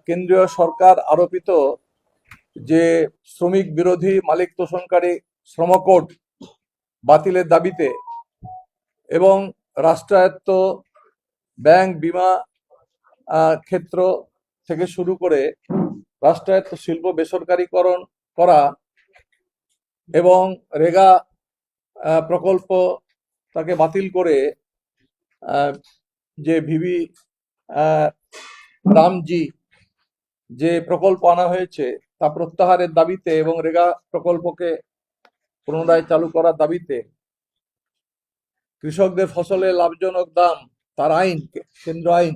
কেন্দ্রীয় সরকার আরোপিত যে শ্রমিক বিরোধী মালিক তোষণকারী শ্রম কোড বাতিলের দাবিতে এবং রাষ্ট্রায়ত্ত ব্যাংক, বীমা ক্ষেত্র থেকে শুরু করে রাষ্ট্রায়ত্ত শিল্প বেসরকারীকরণ করা এবং রেগা প্রকল্প তাকে বাতিল করে যে ভিভি রামজি যে প্রকল্প আনা হয়েছে তা প্রত্যাহারের দাবিতে এবং রেগা প্রকল্পকে পুনরায় চালু করার দাবিতে কৃষকদের ফসলের লাভজনক দাম, তার আইন, কেন্দ্র আইন,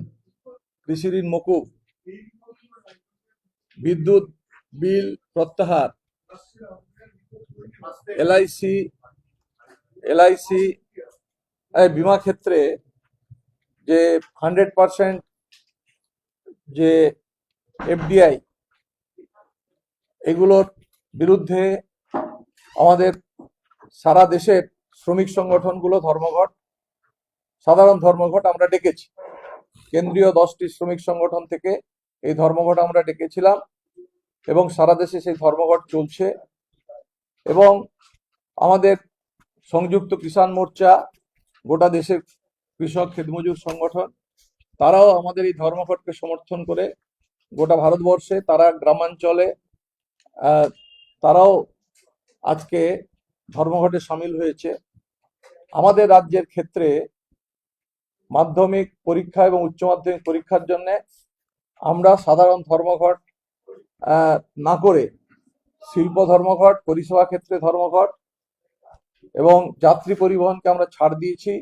কৃষি ঋণ মকুব, বিদ্যুৎ বিল প্রত্যাহার, এলআইসি বীমা ক্ষেত্রে যে 100% যে এফডিআই, এগুলোর বিরুদ্ধে আমাদের সারা দেশের শ্রমিক সংগঠনগুলো ধর্মঘট, সাধারণ ধর্মঘট আমরা ডেকেছি। কেন্দ্রীয় 10টি শ্রমিক সংগঠন থেকে এই ধর্মঘট আমরা ডেকেছিলাম এবং সারা দেশে সেই ধর্মঘট চলছে। এবং আমাদের সংযুক্ত কিষাণ মোর্চা, গোটা দেশের কৃষক খেতমজুর সংগঠন, তারাও আমাদের এই ধর্মঘটকে সমর্থন করে গোটা ভারতবর্ষে, তারা গ্রামাঞ্চলে তারাও আজকে ধর্মঘটে সামিল হয়েছে। আমাদের রাজ্যের ক্ষেত্রে মাধ্যমিক পরীক্ষা এবং উচ্চ মাধ্যমিক পরীক্ষার জন্য আমরা সাধারণ ধর্মঘট না করে শিল্প ধর্মঘট, পরিষেবা ক্ষেত্রে ধর্মঘট এবং যাত্রী পরিবহনকে আমরা ছাড় দিয়েছি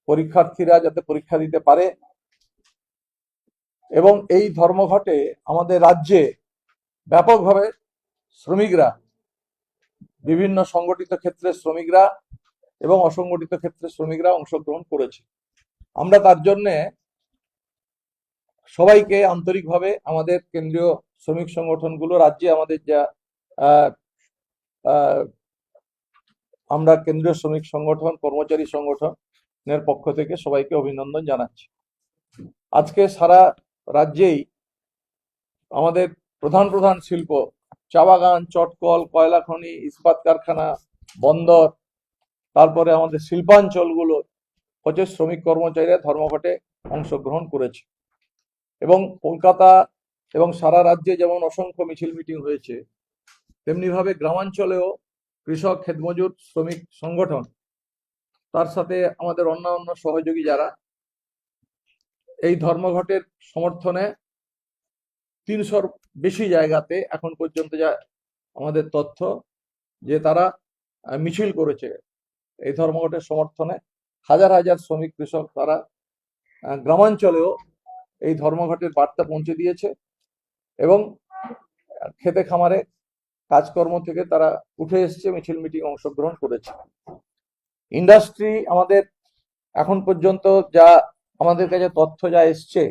পরীক্ষার্থীরা যাতে পরীক্ষা দিতে পারে। এবং এই ধর্মঘটে আমাদের রাজ্যে ব্যাপকভাবে শ্রমিকরা, বিভিন্ন সংগঠিত ক্ষেত্রে শ্রমিকরা এবং অসংগঠিত ক্ষেত্রে শ্রমিকরা অংশগ্রহণ করেছে। আমরা তার জন্যে সবাইকে আন্তরিকভাবে, আমাদের কেন্দ্রীয় শ্রমিক সংগঠনগুলো, রাজ্যে আমাদের যা আমরা কেন্দ্রীয় শ্রমিক সংগঠন, কর্মচারী সংগঠনের পক্ষ থেকে সবাইকে অভিনন্দন জানাচ্ছি। আজকে সারা রাজ্যেই আমাদের প্রধান প্রধান শিল্প, চা বাগান, চটকল, কয়লা খনি, ইস্পাত কারখানা, বন্দর, তারপরে আমাদের শিল্পাঞ্চলগুলো হচ্ছে শ্রমিক কর্মচারীরা ধর্মঘটে অংশগ্রহণ করেছে। এবং কলকাতা এবং সারা রাজ্যে যেমন অসংখ্য মিছিল মিটিং হয়েছে, তেমনিভাবে গ্রামাঞ্চলেও কৃষক, খেতমজুর, শ্রমিক সংগঠন, তার সাথে আমাদের অন্যান্য সহযোগী যারা এই ধর্মঘটের সমর্থনে 300-র বেশি জায়গাতে এখন পর্যন্ত যা আমাদের তথ্য, যে তারা মিছিল করেছে এই ধর্মঘটের সমর্থনে। হাজার হাজার শ্রমিক, কৃষক তারা গ্রামাঞ্চলেও এই ধর্মঘটের বার্তা পৌঁছে দিয়েছে এবং খেতে খামারে কাজকর্ম থেকে তারা উঠে এসছে, মিছিল মিটিং অংশগ্রহণ করেছে। ইন্ডাস্ট্রি আমাদের এখন পর্যন্ত যা আমাদের কাছে তথ্য যা এসছে,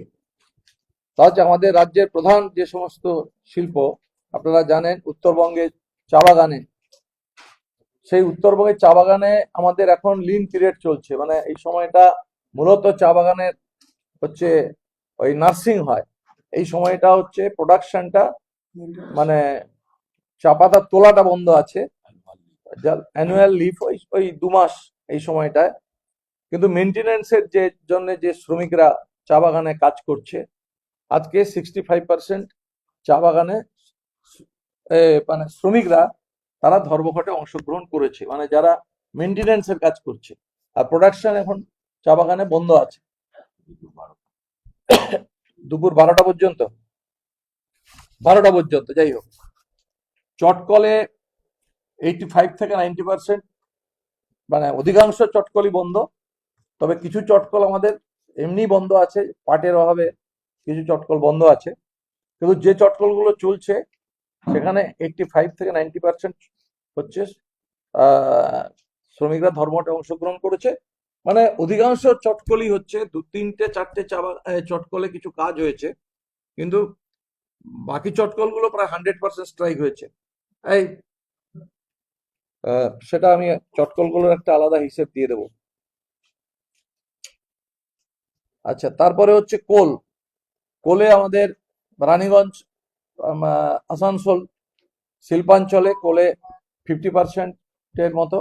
তা হচ্ছে আমাদের রাজ্যের প্রধান যে সমস্ত শিল্প, আপনারা জানেন উত্তরবঙ্গের চা বাগানে, সেই উত্তরবঙ্গের চা বাগানে আমাদের এখন লিন পিরিয়ড চলছে। মানে এই সময়টা মূলত চা বাগানের হচ্ছে ওই নার্সিং হয়, এই সময়টা হচ্ছে প্রোডাকশনটা, মানে চা পাতা তোলাটা বন্ধ আছে, অ্যানুয়াল লিভ ওই 2 মাস এই সময়টায়। কিন্তু মেনটেনেন্সের যে জন্য যে শ্রমিকরা চা বাগানে কাজ করছে, আজকে 65% চা বাগানে মানে শ্রমিকরা তারা ধর্মঘটে অংশগ্রহণ করেছে, মানে যারা মেনটেনেন্সের কাজ করছে। আর প্রোডাকশন এখন চা বাগানে বন্ধ আছে দুপুর 12টা পর্যন্ত, যাই হোক। চটকলে 85 থেকে 90%, মানে অধিকাংশ চটকলই বন্ধ। তবে কিছু চটকল আমাদের এমনি বন্ধ আছে, পাটের অভাবে কিছু চটকল বন্ধ আছে। কিন্তু যে চটকলগুলো চলছে সেখানে 85 থেকে 90% হচ্ছে শ্রমিকরা ধর্মঘটে অংশগ্রহণ করেছে। মানে অধিকাংশ চটকলই হচ্ছে 2-3-4টে চটকলে কিছু কাজ হয়েছে, কিন্তু বাকি চটকলগুলো প্রায় 100% স্ট্রাইক হয়েছে। এই সেটা আমি চটকলগুলোর একটা আলাদা হিসেব দিয়ে দেব। আচ্ছা, তারপরে হচ্ছে কোলে আমাদের রানীগঞ্জ, আসানসোল শিল্পাঞ্চলে কোলে 50%-এর মতো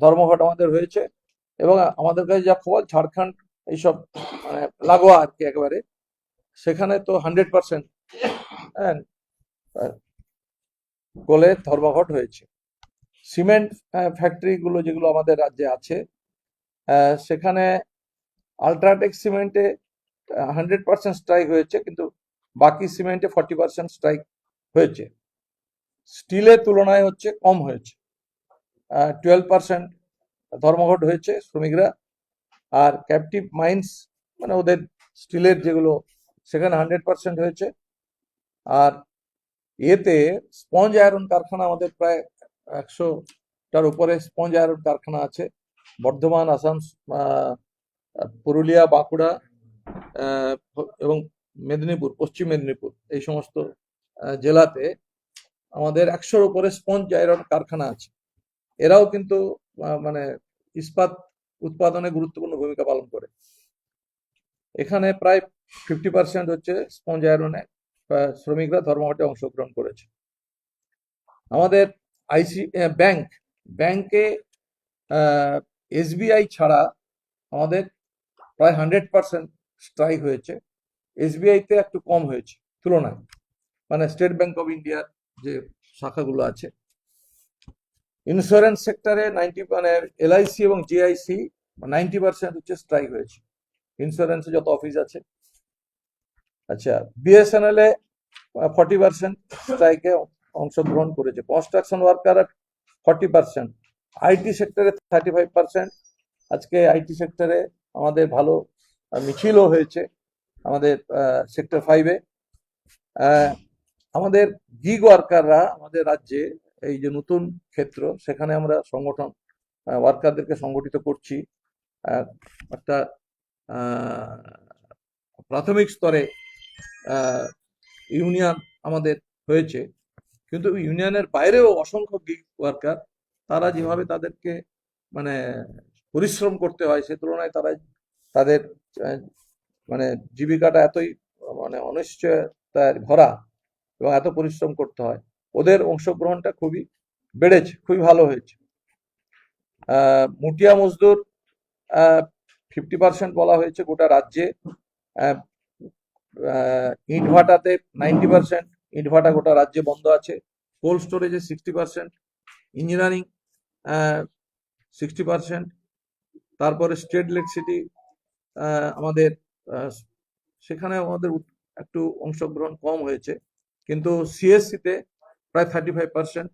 ধর্মঘট আমাদের হয়েছে। এবং আমাদের কাছে যা খবর, ঝাড়খণ্ড এইসব মানে লাগোয়া আর কি একেবারে, সেখানে তো 100% কোলে ধর্মঘট হয়েছে। সিমেন্ট ফ্যাক্টরিগুলো যেগুলো আমাদের রাজ্যে আছে, সেখানে আল্ট্রাটেক সিমেন্টে 100% স্ট্রাইক হয়েছে, কিন্তু বাকি সিমেন্টে 40% স্ট্রাইক হয়েছে। স্টিলের তুলনায় হচ্ছে কম হয়েছে, 12% ধর্মঘট হয়েছে শ্রমিকরা। আর ক্যাপটিভ মাইন্স মানে ওদের স্টিলের যেগুলো, সেখানে 100% হয়েছে। আর এতে স্পঞ্জ আয়রন কারখানা আমাদের প্রায় 100টার উপরে স্পঞ্জ আয়রন কারখানা আছে বর্ধমান, আসাম, পুরুলিয়া, বাঁকুড়া এবং মেদিনীপুর, পশ্চিম মেদিনীপুর, এই সমস্ত জেলাতে আমাদের 100-র উপরে স্পঞ্জ আয়রন কারখানা আছে। এরাও কিন্তু মানে ইস্পাত উৎপাদনে গুরুত্বপূর্ণ ভূমিকা পালন করে। এখানে প্রায় 50% হচ্ছে স্পঞ্জ আয়রনে শ্রমিকরা ধর্মঘটে অংশগ্রহণ করেছে। আমাদের ব্যাংকে এসবিআই ছাড়া আমাদের প্রায় 100% স্ট্রাইক হয়েছে। এসবিআইতে একটু কম হয়েছে তুলনায়, মানে স্টেট ব্যাংক অফ ইন্ডিয়ার যে শাখাগুলো আছে। ইন্স্যুরেন্স সেক্টরে 90, মানে এলআইসি এবং জিআইসি 90% হচ্ছে স্ট্রাইক হয়েছে, ইন্স্যুরেন্সে যত অফিস আছে। আচ্ছা, বিএসএনএল এ 40% স্ট্রাইকে অংশগ্রহণ করেছে। Construction worker 40%। আইটি সেক্টরে 35%। আজকে আইটি সেক্টরে আমাদের ভালো মিছিলও হয়েছে আমাদের সেক্টর 5-এ। আমাদের গিগ ওয়ার্কাররা আমাদের রাজ্যে, এই যে নতুন ক্ষেত্র, সেখানে আমরা সংগঠন ওয়ার্কারদেরকে সংগঠিত করছি। একটা প্রাথমিক স্তরে ইউনিয়ন আমাদের হয়েছে, কিন্তু ইউনিয়নের বাইরেও অসংখ্য গিগ ওয়ার্কার, তারা যেভাবে তাদেরকে মানে পরিশ্রম করতে হয়, সে তুলনায় তাদের মানে জীবিকাটা এতই মানে অনিশ্চয়তায় ভরা এবং এত পরিশ্রম করতে হয়, ওদের অংশগ্রহণটা খুবই বেড়েছে, খুবই ভালো হয়েছে। মুটিয়া মজদুর 50% বলা হয়েছে গোটা রাজ্যে। ইটভাটাতে 90%, ইটভাটা গোটা রাজ্যে বন্ধ আছে। কোল্ড স্টোরেজে 60%, ইঞ্জিনিয়ারিং 60%। তারপরে স্টেট ইলেকট্রিসিটি আমাদের সেখানে আমাদের একটু অংশগ্রহণ কম হয়েছে, কিন্তু সিএসসিতে প্রায় 35%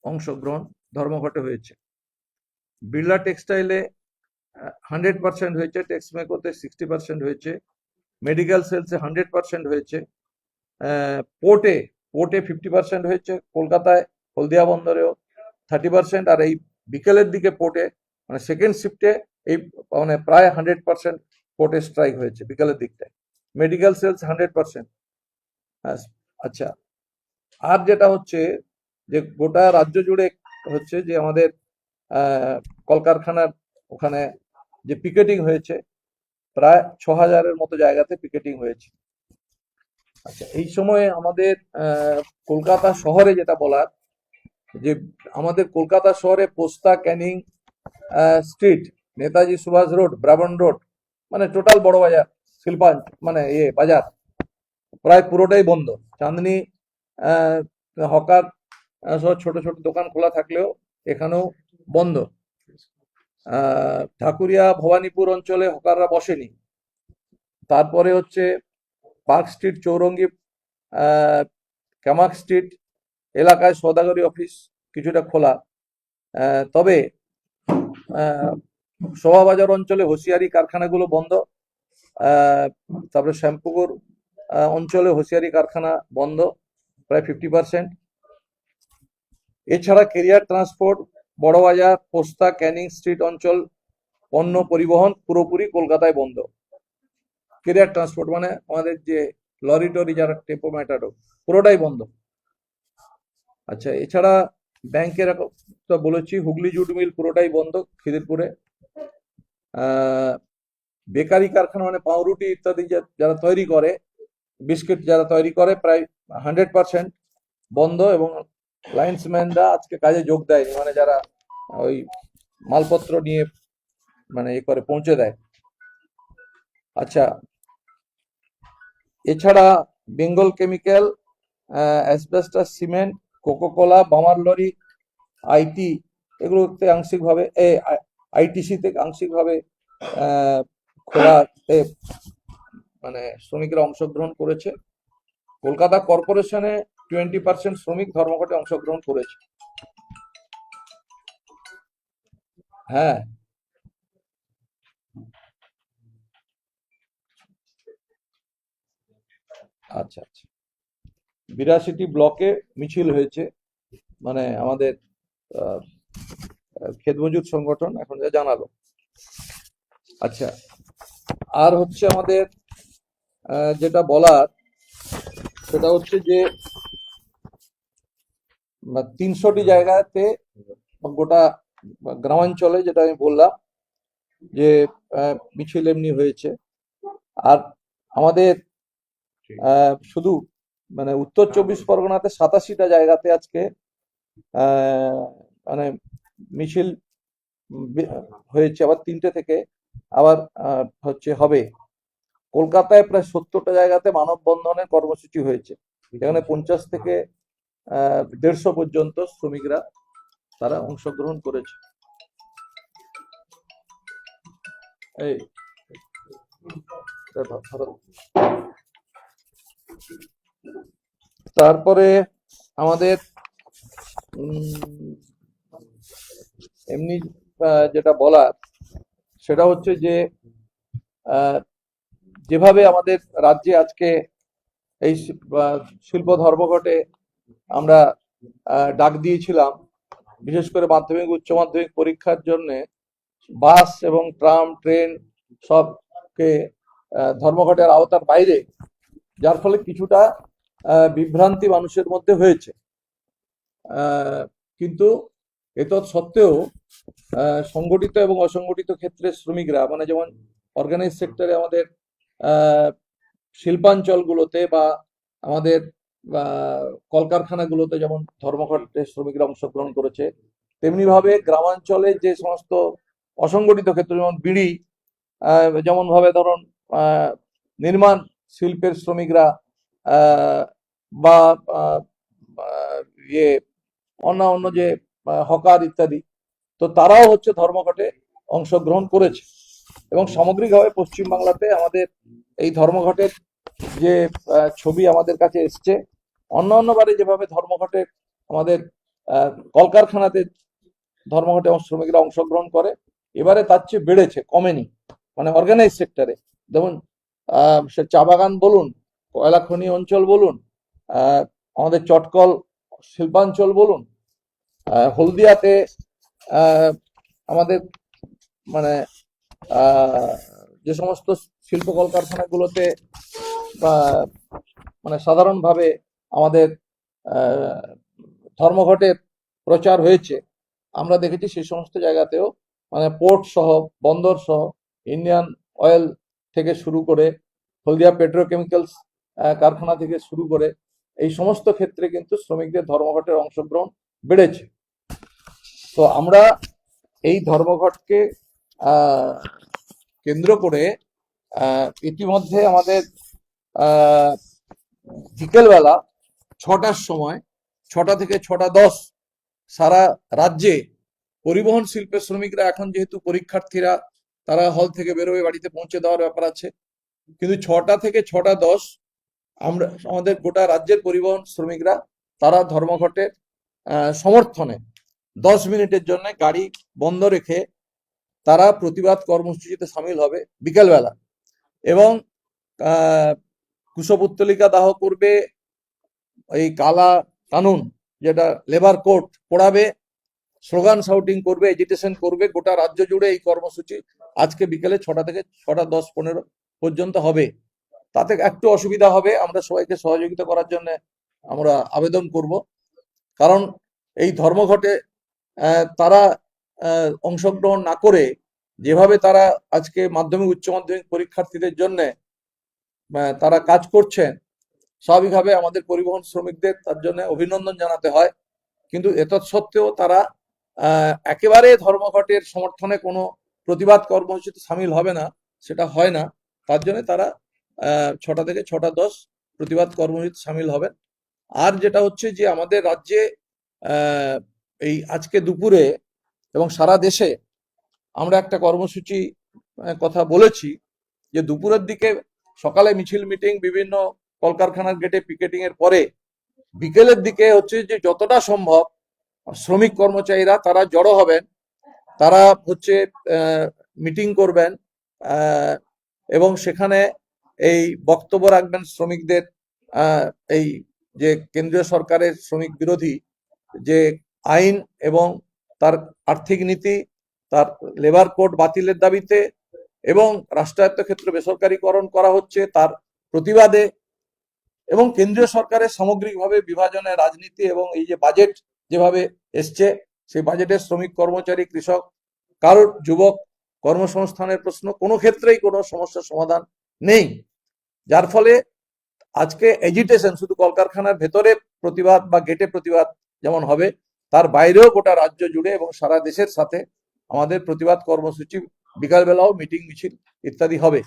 অংশগ্রহণ ধর্মঘটে হয়েছে। বিড়লা টেক্সটাইলে 100% হয়েছে, টেক্সমেকোতে 60% হয়েছে, মেডিকেল সেলসে 100% হয়েছে, পোর্টে 50% হয়েছে, কলকাতায় হলদিয়া বন্দরেও 30%। আর এই বিকেলের দিকে পোর্টে মানে সেকেন্ড শিফটে এই মানে প্রায় 100% পোর্টে স্ট্রাইক হয়েছে বিকেলের দিকটায়। Medical sales 100%। আচ্ছা, আর যেটা হচ্ছে যে গোটা রাজ্য জুড়ে হচ্ছে যে আমাদের কলকারখানার ওখানে যে পিকেটিং হয়েছে, প্রায় 6000-এর মতো জায়গাতে পিকেটিং হয়েছে। আচ্ছা, এই সময়ে আমাদের কলকাতা শহরে যেটা বলার, যে আমাদের কলকাতা শহরে Posta, Canning street, Netaji Subhash road, Brabourne road, মানে টোটাল বড় বাজার, শিল্পাঞ্চ মানে বাজার প্রায় পুরোটাই বন্ধ। চাঁদনি হকার সহ ছোট ছোট দোকান খোলা থাকলেও এখানেও বন্ধ। ঢাকুরিয়া, ভবানীপুর অঞ্চলে হকাররা বসেনি। তারপরে হচ্ছে park street, Chowringhee, Camac street এলাকায় সওদাগরি অফিস কিছুটা খোলা, তবে শোভাবাজার অঞ্চলে হোসিয়ারি কারখানাগুলো বন্ধ। তারপরে শ্যামপুকুর অঞ্চলে হোসিয়ারি কারখানা বন্ধ প্রায় 50%। এছাড়া কেরিয়ার ট্রান্সপোর্ট, বড়বাজার, পোস্তা, ক্যানিং স্ট্রিট অঞ্চল পণ্য পরিবহন পুরোপুরি কলকাতায় বন্ধ। কেরিয়ার ট্রান্সপোর্ট মানে আমাদের যে লরি টরি, যারা টেম্পো ম্যাটাডো, পুরোটাই বন্ধ। আচ্ছা, এছাড়া ব্যাংকের তো বলেছি, হুগলি জুট মিল পুরোটাই বন্ধ খিদিরপুরে। বেকারি কারখানা মানে পাউরুটি ইত্যাদি যারা তৈরি করে, বিস্কিট যারা তৈরি করে প্রায় 100% বন্ধ, এবং লাইন্সম্যানরা আজকে কাজে যোগ দেয়নি, মানে যারা ওই মালপত্র নিয়ে মানে এ করে পৌঁছে দেয়। আচ্ছা, এছাড়া Bengal chemical, asbestos cement, Coca Cola, Balmer Lawrie, IT, এগুলোতে আংশিকভাবে আইটিসিতে আংশিকভাবে খোলাতে মানে শ্রমিকরা অংশগ্রহণ করেছে। কলকাতা কর্পোরেশনে 20% শ্রমিক ধর্মঘটে অংশগ্রহণ করেছে। হ্যাঁ, আচ্ছা আচ্ছা, 82টি ব্লকে মিছিল হয়েছে, মানে আমাদের আহ, ক্ষেত মজুর সংগঠন এখন যা জানালো। আচ্ছা, আর হচ্ছে আমাদের যেটা বলার সেটা হচ্ছে যে 300টি জায়গাতে গোটা গ্রামাঞ্চলে, যেটা আমি বললাম যে মিছিল এমনি হয়েছে। আর আমাদের শুধু মানে উত্তর 24 পরগনাতে 87টা জায়গাতে আজকে মানে মিছিল হয়েছে, আবার 3টে থেকে আবার হচ্ছে হবে। কলকাতায় প্রায় 70টা জায়গাতে মানববন্ধনের কর্মসূচি হয়েছে, এখানে 50 থেকে 150 পর্যন্ত শ্রমিকরা তারা অংশগ্রহণ করেছে। এই ধরো। তারপরে আমাদের এমনি যেটা বলার সেটা হচ্ছে যে যেভাবে আমাদের রাজ্যে আজকে এই শিল্প ধর্মঘটে আমরা ডাক দিয়েছিলাম, বিশেষ করে মাধ্যমিক উচ্চ মাধ্যমিক পরীক্ষার জন্য বাস এবং ট্রাম ট্রেন সবকে ধর্মঘটের আওতার বাইরে, যার ফলে কিছুটা বিভ্রান্তি মানুষের মধ্যে হয়েছে। কিন্তু এতৎ সত্ত্বেও সংগঠিত এবং অসংগঠিত ক্ষেত্রে শ্রমিকরা, মানে যেমন অর্গানাইজ সেক্টরে আমাদের শিল্পাঞ্চলগুলোতে বা আমাদের কলকারখানাগুলোতে যেমন ধর্মঘটে শ্রমিকরা অংশগ্রহণ করেছে, তেমনি ভাবে গ্রামাঞ্চলে যে সমস্ত অসংগঠিত ক্ষেত্র, যেমন বিড়ি, যেমন ভাবে ধরুন নির্মাণ শিল্পের শ্রমিকরা বা ইয়ে অন্য যে হকার ইত্যাদি, তো তারাও হচ্ছে ধর্মঘটে অংশগ্রহণ করেছে। এবং সামগ্রিকভাবে পশ্চিমবাংলাতে আমাদের এই ধর্মঘটের যে ছবি আমাদের কাছে এসছে, অন্য বারে যেভাবে ধর্মঘটে আমাদের কলকারখানাতে ধর্মঘটে শ্রমিকরা অংশগ্রহণ করে, এবারে তার চেয়ে বেড়েছে, কমেনি। মানে অর্গানাইজ সেক্টরে যেমন সে চা বাগান বলুন, কয়লা খনি অঞ্চল বলুন, আমাদের চটকল শিল্পাঞ্চল বলুন, হলদিয়াতে আমাদের মানে যে সমস্ত শিল্প কলকারখানাগুলোতে মানে সাধারণভাবে আমাদের ধর্মঘটের প্রচার হয়েছে, আমরা দেখেছি সেই সমস্ত জায়গাতেও মানে পোর্ট সহ, বন্দর সহ, ইন্ডিয়ান অয়েল থেকে শুরু করে, হলদিয়া পেট্রোকেমিক্যালস কারখানা থেকে শুরু করে, এই সমস্ত ক্ষেত্রে কিন্তু শ্রমিকদের ধর্মঘটের অংশগ্রহণ বেড়েছে। তো আমরা এই ধর্মঘটকে কেন্দ্র করে ইতিমধ্যে আমাদের বিকেলবেলা 6টার সময়, 6টা থেকে 6টা 10 সারা রাজ্যে পরিবহন শিল্পের শ্রমিকরা, এখন যেহেতু পরীক্ষার্থীরা তারা হল থেকে বেরোবে, বাড়িতে পৌঁছে দেওয়ার ব্যাপার আছে, কিন্তু 6টা থেকে 6টা 10 আমরা আমাদের গোটা রাজ্যের পরিবহন শ্রমিকরা তারা ধর্মঘটের সমর্থনে 10 মিনিটের জন্য গাড়ি বন্ধ রেখে তারা প্রতিবাদ কর্মসূচিতে সামিল হবে বিকেলবেলা, এবং কুশপুত্তলিকা দাহ করবে, এই কালা কানুন যেটা লেবার কোড পড়াবে, স্লোগান শাউটিং করবে, এজিটেশন করবে। গোটা রাজ্য জুড়ে এই কর্মসূচি আজকে বিকেলে 6টা থেকে 6টা 10-15 পর্যন্ত হবে। তাতে একটু অসুবিধা হবে, আমরা সবাইকে সহযোগিতা করার জন্য আমরা আবেদন করব, কারণ এই ধর্মঘটে তারা অংশগ্রহণ না করে যেভাবে তারা আজকে মাধ্যমিক উচ্চ মাধ্যমিক পরীক্ষার্থীদের জন্য তারা কাজ করছেন, স্বাভাবিকভাবে আমাদের পরিবহন শ্রমিকদের তার জন্য অভিনন্দন জানাতে হয়, কিন্তু এতৎসত্ত্বেও তারা একেবারে ধর্মঘটের সমর্থনে কোনো প্রতিবাদ কর্মসূচিতে সামিল হবে না, সেটা হয় না। তার জন্য তারা 6টা থেকে 6টা 10 প্রতিবাদ কর্মসূচিতে সামিল হবেন। আর যেটা হচ্ছে যে আমাদের রাজ্যে এই আজকে দুপুরে এবং সারা দেশে আমরা একটা কর্মসূচি কথা বলেছি, যে দুপুরের দিকে সকালে মিছিল মিটিং বিভিন্ন কলকারখানার গেটে পিকেটিং এর পরে বিকেলের দিকে হচ্ছে যে যতটা সম্ভব শ্রমিক কর্মচারীরা তারা জড়ো হবেন, তারা হচ্ছে মিটিং করবেন এবং সেখানে এই বক্তব্য রাখবেন শ্রমিকদের এই যে কেন্দ্রীয় সরকারের শ্রমিক বিরোধী যে আইন এবং তার আর্থিক নীতি, তার লেবার কোড বাতিলের দাবিতে এবং রাষ্ট্রায়ত্ত ক্ষেত্রে বেসরকারীকরণ করা হচ্ছে তার প্রতিবাদে, এবং কেন্দ্রীয় সরকারের সামগ্রিকভাবে বিভাজনের রাজনীতি এবং এই যে বাজেট যেভাবে এসছে, সেই বাজেটের শ্রমিক কর্মচারী কৃষক কারোর যুবক কর্মসংস্থানের প্রশ্ন কোনো ক্ষেত্রেই কোনো সমস্যার সমাধান নেই। যার ফলে আজকে এজিটেশন শুধু কলকারখানার ভেতরে প্রতিবাদ বা গেটে প্রতিবাদ যেমন হবে, তার বাইরেও গোটা রাজ্য জুড়ে এবং সারা দেশের সাথে আমাদের প্রতিবাদ কর্মসূচি বিকালবেলাও মিটিং মিছিল ইত্যাদি হবে।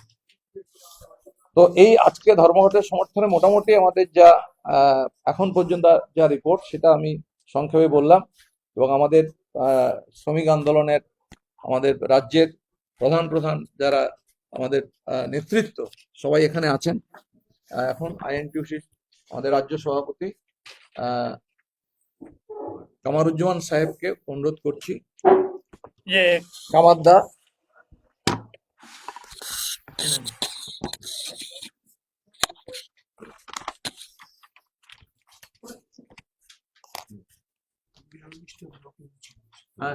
তো এই আজকে ধর্মঘটের সমর্থনে মোটামুটি আমাদের যা এখন পর্যন্ত যা রিপোর্ট সেটা আমি সংক্ষেপে বললাম, এবং আমাদের শ্রমিক আন্দোলনের আমাদের রাজ্যের প্রধান প্রধান যারা আমাদের নেতৃত্ব সবাই এখানে আছেন। এখন আইএনটিইউসি আমাদের রাজ্য সভাপতি কামারুজ্জামান সাহেবকে অনুরোধ করছি যে কামারদা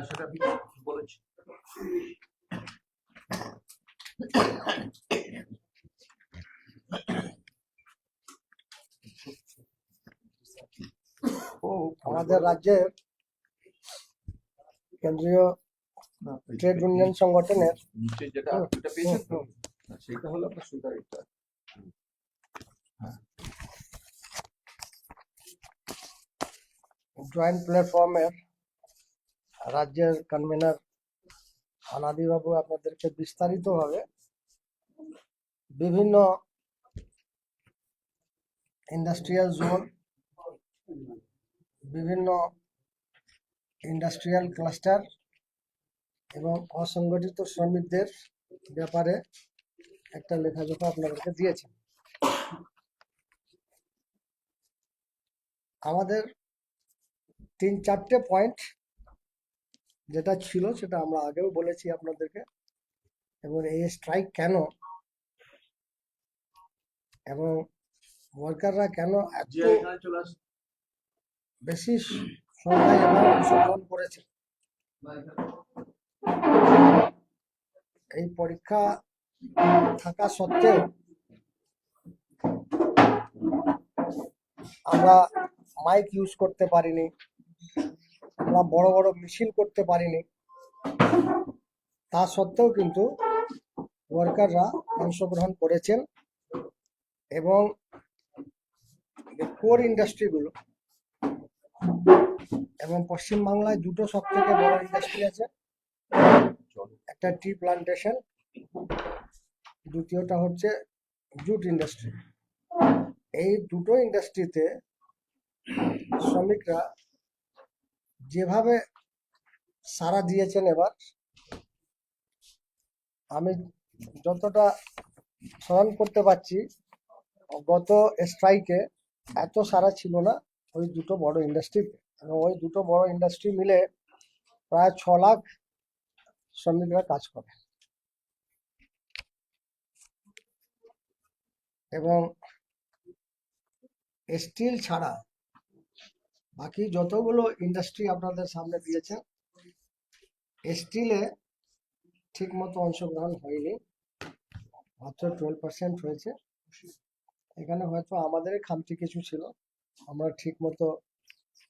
সেটা বলেছি। আমাদের রাজ্যের কেন্দ্রীয় ট্রেড ইউনিয়ন সংগঠনের নিচে যেটা এটা পেয়েছেন তো, সেটা হলো আপনার সুগার এটা। জয়েন্ট প্ল্যাটফর্মের রাজ্যের কনভেনার আনাদিবাবু আপনাদেরকে বিস্তারিতভাবে বিভিন্ন ইন্ডাস্ট্রিয়াল জোন, বিভিন্ন ইন্ডাস্ট্রিয়াল ক্লাস্টার এবং অসংগঠিত শ্রমিকদের ব্যাপারে একটা লেখাজোখা আপনাদেরকে দিয়েছেন। আমাদের 3-4টে পয়েন্ট যেটা ছিল সেটা আমরা আগেও বলেছি আপনাদেরকে, এবং এই স্ট্রাইক কেন এবং ওয়ার্কাররা কেন এত বেশি সংখ্যায় এবার অংশগ্রহণ করেছে। এই পরীক্ষা থাকা সত্ত্বেও আমরা মাইক ইউজ করতে পারিনি, আমরা বড় বড় মিছিল করতে পারিনি, তা সত্ত্বেও কিন্তু ওয়ার্কাররা অংশগ্রহণ করেছেন। এবং কোর ইন্ডাস্ট্রিগুলো, এবং পশ্চিমবাংলায় দুটো সব থেকে বড় ইন্ডাস্ট্রি আছে, একটা টি প্লান্টেশন, দ্বিতীয়টা হচ্ছে জুট ইন্ডাস্ট্রি। এই দুটো ইন্ডাস্ট্রিতে শ্রমিকরা যেভাবে সাড়া দিয়েছেন, এবার আমি যতটা স্মরণ করতে পারছি গত স্ট্রাইকে এত সাড়া ছিল না ওই দুটো বড় ইন্ডাস্ট্রিতে। এবং ওই দুটো বড় ইন্ডাস্ট্রি মিলে প্রায় 6 লাখ শ্রমিকরা কাজ করে। এবং স্টিল ছাড়া বাকি যতগুলো ইন্ডাস্ট্রি আপনাদের সামনে দিয়েছেন, স্টিলে ঠিক মতো অংশগ্রহণ হয়নি, মাত্র 12% হয়েছে। এখানে হয়তো আমাদেরই খামতি কিছু ছিল, আমরা ঠিক মতো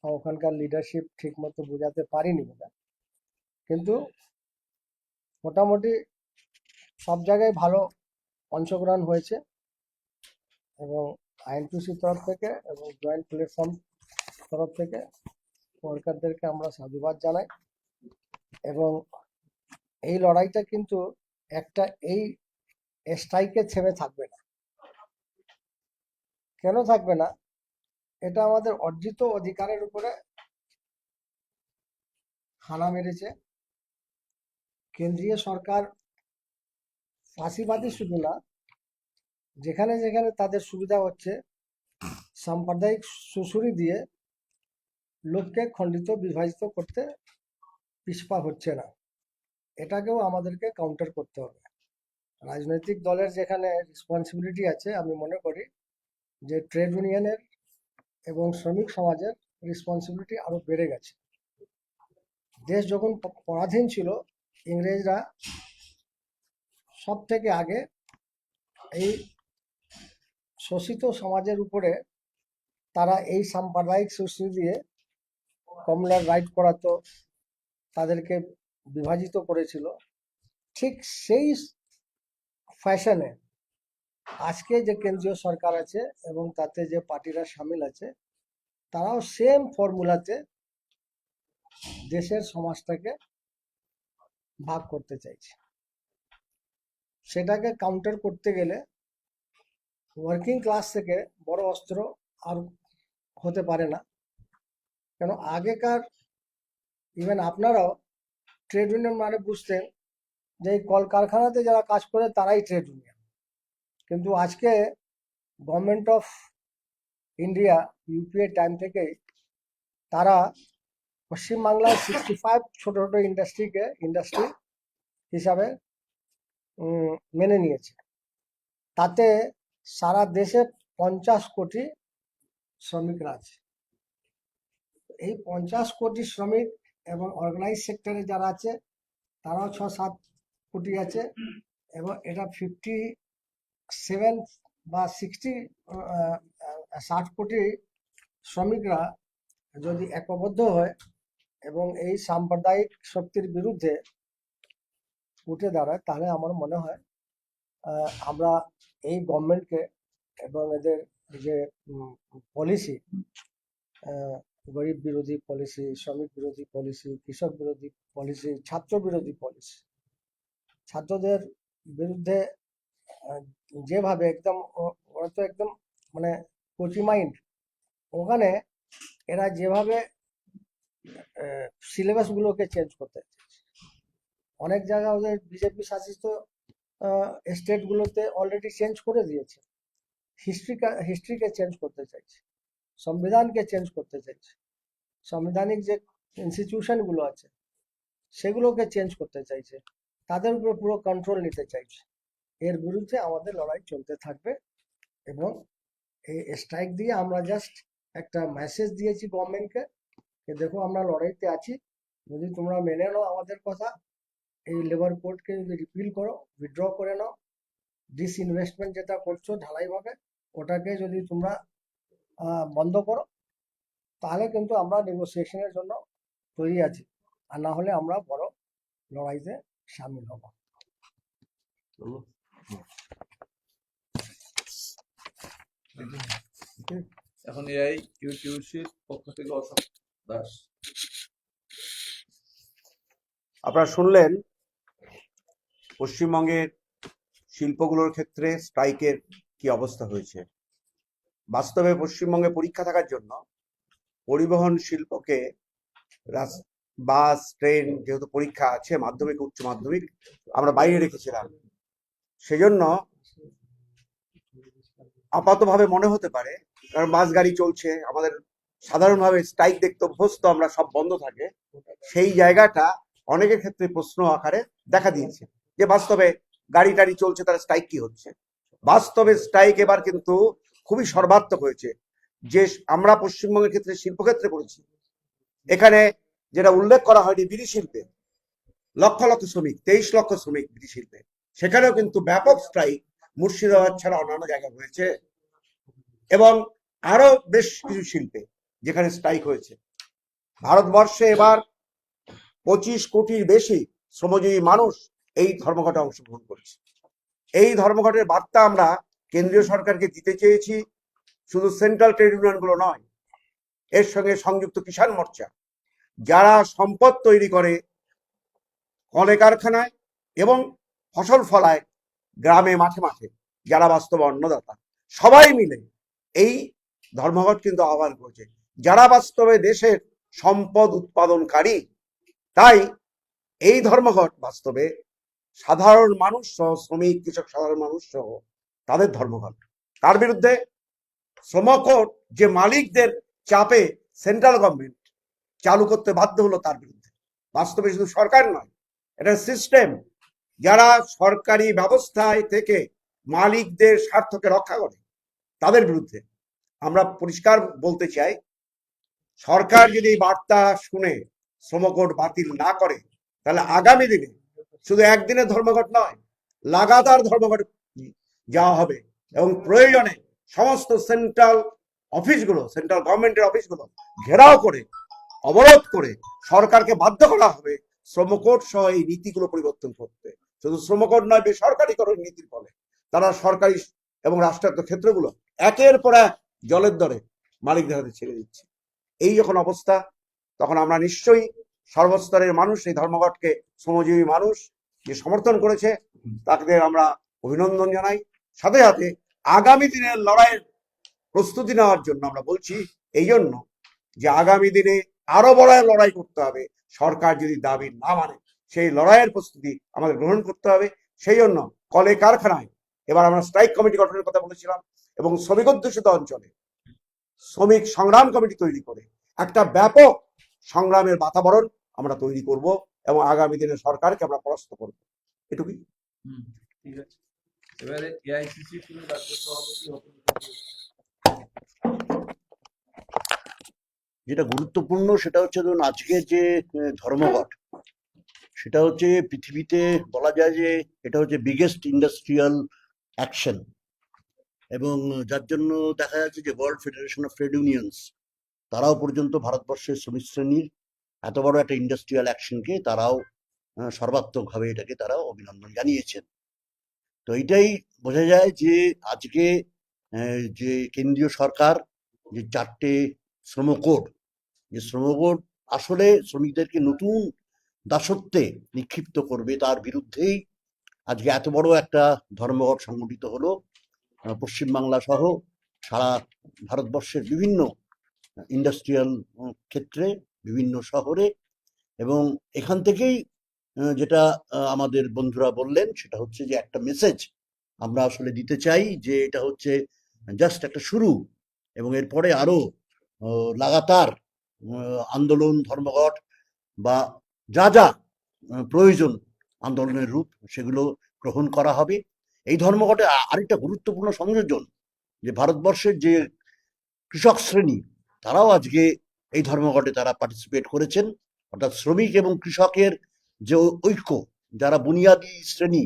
ওখানকার লিডারশিপ ঠিক মতো বোঝাতে পারিনি বোধহয়। কিন্তু মোটামুটি সব জায়গায় ভালো অংশগ্রহণ হয়েছে। এবং আইএনটিসি তরফ থেকে এবং জয়েন্ট প্ল্যাটফর্ম তরফ থেকে ওয়ার্কারদেরকে আমরা সাধুবাদ জানাই। এবং এই লড়াইটা কিন্তু একটা এই স্ট্রাইকে থেমে থাকবে না। কেন থাকবে না? এটা আমাদের অর্জিত অধিকারের উপরে হানা মেরেছে। কেন্দ্রীয় সরকার ফাঁসিবাদী শুধু না, যেখানে যেখানে তাদের সুবিধা হচ্ছে সাম্প্রদায়িক সুশুরি দিয়ে লোককে খণ্ডিত বিভাজিত করতে পিছপা হচ্ছে না। এটাকেও আমাদেরকে কাউন্টার করতে হবে। রাজনৈতিক দলের যেখানে রেসপন্সিবিলিটি আছে, আমি মনে করি যে ট্রেড ইউনিয়নের এবং শ্রমিক সমাজের রেসপন্সিবিলিটি আরো বেড়ে গেছে। দেশ যখন পরাধীন ছিল, ইংরেজরা সব থেকে আগে এই শোষিত সমাজের উপরে তারা এই সাম্প্রদায়িক সুশ্রী দিয়ে কমলার রাইট করাতো, তাদেরকে বিভাজিত করেছিল। ঠিক সেই ফ্যাশনে আজকে যে কেন্দ্রীয় সরকার আছে এবং তাতে যে পার্টিরা সামিল আছে, তারাও সেম ফর্মুলাতে দেশের সমাজটাকে ভাগ করতে চাইছে। সেটাকে কাউন্টার করতে গেলে ওয়ার্কিং ক্লাস থেকে বড় অস্ত্র আর হতে পারে না। কেন আগেকার ইভেন আপনারাও ট্রেড ইউনিয়ন মানে বুঝতেন যে এই কলকারখানাতে যারা কাজ করে তারাই ট্রেড ইউনিয়ন। কিন্তু আজকে government of India UPA time থেকেই তারা পশ্চিমবাংলায় 65 ছোট ছোট ইন্ডাস্ট্রি হিসাবে মেনে নিয়েছে। তাতে সারা দেশে 50 কোটি শ্রমিকরা আছে। এই 50 কোটি শ্রমিক এবং অর্গানাইজ সেক্টরে যারা আছে তারাও 6-7 কোটি আছে। এবং এটা 57 বা 60 কোটি শ্রমিকরা যদি একবদ্ধ হয় এবং এই সাম্প্রদায়িক শক্তির বিরুদ্ধে উঠে দাঁড়ায়, তাহলে আমার মনে হয় আমরা এই গভর্নমেন্টকে এবং এদের যে পলিসি, গরিব বিরোধী পলিসি, শ্রমিক বিরোধী পলিসি, কৃষক বিরোধী পলিসি, ছাত্র বিরোধী পলিসি, ছাত্রদের বিরুদ্ধে যেভাবে একদম ওরা তো একদম মানে কোচি মাইন্ড, ওখানে এরা যেভাবে সিলেবাস গুলোকে চেঞ্জ করতে চাইছে। অনেক জায়গায় ওদের বিজেপি শাসিত স্টেট গুলোতে অলরেডি চেঞ্জ করে দিয়েছে। হিস্ট্রিকে চেঞ্জ করতে চাইছে, সংবিধানকে চেঞ্জ করতে চাইছে, সাংবিধানিক যে ইনস্টিটিউশন গুলো আছে সেগুলোকে চেঞ্জ করতে চাইছে, তাদের উপর পুরো কন্ট্রোল নিতে চাইছে। এর বিরুদ্ধে আমাদের লড়াই চলতে থাকবে। এবং এই স্ট্রাইক দিয়ে আমরা জাস্ট একটা মেসেজ দিয়েছি গভর্নমেন্টকে যে দেখো আমরা লড়াইতে আছি, যদি তোমরা মেনে নাও আমাদের কথা, এই লেবার কোডকে যদি রিপিল করো, উইথড্র করে নাও, ডিসইনভেস্টমেন্ট যেটা করছো ঢালাইভাবে ওটাকে যদি তোমরা বন্ধ করো, তাহলে কিন্তু আমরা নেগোসিয়েশনের জন্য তৈরি আছি। আর না হলে আমরা বড় লড়াইতে সামিল হব। এখন এআই ইউটিউসির পক্ষ থেকে অশোক দাস। আপনারা শুনলেন পশ্চিমবঙ্গের শিল্পগুলোর ক্ষেত্রে স্ট্রাইকের কি অবস্থা হয়েছে। বাস্তবে পশ্চিমবঙ্গে পরীক্ষা থাকার জন্য পরিবহন শিল্পকে বাস, ট্রেন, যেহেতু পরীক্ষা আছে মাধ্যমিক, উচ্চ মাধ্যমিক, আমরা বাইরে রেখেছিলাম। সেজন্য আপাতভাবে মনে হতে পারে, কারণ বাস গাড়ি চলছে, আমাদের সাধারণভাবে স্ট্রাইক দেখতে অভ্যস্ত আমরা, সব বন্ধ থাকে, সেই জায়গাটা অনেকের ক্ষেত্রে প্রশ্ন আকারে দেখা দিয়েছে যে বাস্তবে গাড়ি টাড়ি চলছে, তার স্ট্রাইক কি হচ্ছে। বাস্তবে স্ট্রাইক এবার কিন্তু খুবই সর্বাত্মক হয়েছে। যে আমরা পশ্চিমবঙ্গের ক্ষেত্রে শিল্পক্ষেত্রে করেছি, এখানে যেটা উল্লেখ করা হয়নি, বিড়ি শিল্পে লক্ষ লক্ষ শ্রমিক, 23 লক্ষ শ্রমিক বিড়ি শিল্পে, সেখানেও কিন্তু ব্যাপক স্ট্রাইক মুর্শিদাবাদ ছাড়া অন্যান্য জায়গায় হয়েছে। এবং আরো বেশ কিছু শিল্পে যেখানে স্ট্রাইক হয়েছে। ভারতবর্ষে এবার 25 কোটির বেশি শ্রমজীবী মানুষ এই ধর্মঘটে অংশগ্রহণ করছে। এই ধর্মঘটের বার্তা আমরা কেন্দ্রীয় সরকারকে দিতে চেয়েছি শুধু সেন্ট্রাল ট্রেড ইউনিয়ন গুলো নয়, এর সঙ্গে সংযুক্ত কিষাণ মোর্চা, যারা সম্পদ তৈরি করে কলে কারখানায় এবং ফসল ফলায় গ্রামে মাঠে মাঠে, যারা বাস্তবে অন্নদাতা, সবাই মিলে এই ধর্মঘট কিন্তু আহ্বান করেছে, যারা বাস্তবে দেশের সম্পদ উৎপাদনকারী। তাই এই ধর্মঘট বাস্তবে সাধারণ মানুষ সহ, শ্রমিক কৃষক সাধারণ মানুষ সহ তাদের ধর্মঘট। তার বিরুদ্ধে শ্রমকোড যে মালিকদের চাপে সেন্ট্রাল গভর্নমেন্ট চালু করতে বাধ্য হলো, তার বিরুদ্ধে। বাস্তবে শুধু সরকার নয়, এটা সিস্টেম, যারা সরকারি ব্যবস্থায় থেকে মালিকদের স্বার্থকে রক্ষা করে, তাদের বিরুদ্ধে। আমরা পরিষ্কার বলতে চাই, সরকার যদি এই বার্তা শুনে শ্রমকোড বাতিল না করে, তাহলে আগামী দিনে শুধু একদিনের ধর্মঘট নয়, লাগাতার ধর্মঘট যাওয়া হবে এবং প্রয়োজনে সমস্ত সেন্ট্রাল অফিসগুলো, সেন্ট্রাল গভর্নমেন্টের অফিসগুলো ঘেরাও করে, অবরোধ করে সরকারকে বাধ্য করা হবে শ্রমকোড সহ এই নীতিগুলো পরিবর্তন করতে। শুধু শ্রমকোড নয়, বেসরকারীকরণ নীতির ফলে তারা সরকারি এবং রাষ্ট্রায়ত্ত ক্ষেত্রগুলো একের পর এক জলের দরে মালিকদের হাতে ছেড়ে দিচ্ছে। এই যখন অবস্থা, তখন আমরা নিশ্চয়ই সর্বস্তরের মানুষ, এই ধর্মঘটকে শ্রমজীবী মানুষ যে সমর্থন করেছে, তাদের আমরা অভিনন্দন জানাই। সাথে সাথে আগামী দিনের লড়াইয়ের প্রস্তুতি নেওয়ার জন্য আমরা বলছি, এই জন্য যে আগামী দিনে আরো বড় লড়াই করতে হবে। সরকার যদি দাবি না মানে, সেই লড়াইয়ের প্রস্তুতি আমাদের গ্রহণ করতে হবে। সেই জন্য কলে কারখানায় এবার আমরা স্ট্রাইক কমিটি গঠনের কথা বলেছিলাম, এবং শ্রমিক অধ্যুষিত অঞ্চলে শ্রমিক সংগ্রাম কমিটি তৈরি করে একটা ব্যাপক সংগ্রামের বাতাবরণ আমরা তৈরি করব, এবং আগামী দিনে সরকারকে আমরা পরাস্ত করব। এটুকুই। ঠিক আছে, এবারে এআইসিসি রাজ্য সভাপতি যেটা গুরুত্বপূর্ণ সেটা হচ্ছে ধরুন আজকে যে ধর্মঘট, সেটা হচ্ছে পৃথিবীতে বলা যায় যে এটা হচ্ছে বিগেস্ট ইন্ডাস্ট্রিয়াল অ্যাকশন, এবং যার জন্য দেখা যাচ্ছে যে world federation of trade unions তারাও পর্যন্ত ভারতবর্ষের শ্রমিক শ্রেণীর এত বড় একটা ইন্ডাস্ট্রিয়াল অ্যাকশনকে তারাও সর্বাত্মকভাবে এটাকে তারাও অভিনন্দন জানিয়েছেন। তো এটাই বোঝা যায় যে আজকে যে কেন্দ্রীয় সরকার যে 4টে শ্রমকোড, যে শ্রমকোড আসলে শ্রমিকদেরকে নতুন দাসত্বে নিক্ষিপ্ত করবে, তার বিরুদ্ধেই আজকে এত বড় একটা ধর্মঘট সংগঠিত হলো পশ্চিমবাংলা সহ সারা ভারতবর্ষের বিভিন্ন ইন্ডাস্ট্রিয়াল ক্ষেত্রে, বিভিন্ন শহরে। এবং এখান থেকেই যেটা আমাদের বন্ধুরা বললেন, সেটা হচ্ছে যে একটা মেসেজ আমরা আসলে দিতে চাই, যে এটা হচ্ছে জাস্ট একটা শুরু, এবং এরপরে আরো লাগাতার আন্দোলন, ধর্মঘট বা যা যা প্রয়োজন আন্দোলনের রূপ, সেগুলো গ্রহণ করা হবে। এই ধর্মঘটে আরেকটা গুরুত্বপূর্ণ সংযোজন, যে ভারতবর্ষের যে কৃষক শ্রেণী, তারাও আজকে এই ধর্মঘটে তারা পার্টিসিপেট করেছেন। অর্থাৎ শ্রমিক এবং কৃষকের যে ঐক্য, যারা বুনিয়াদী শ্রেণী,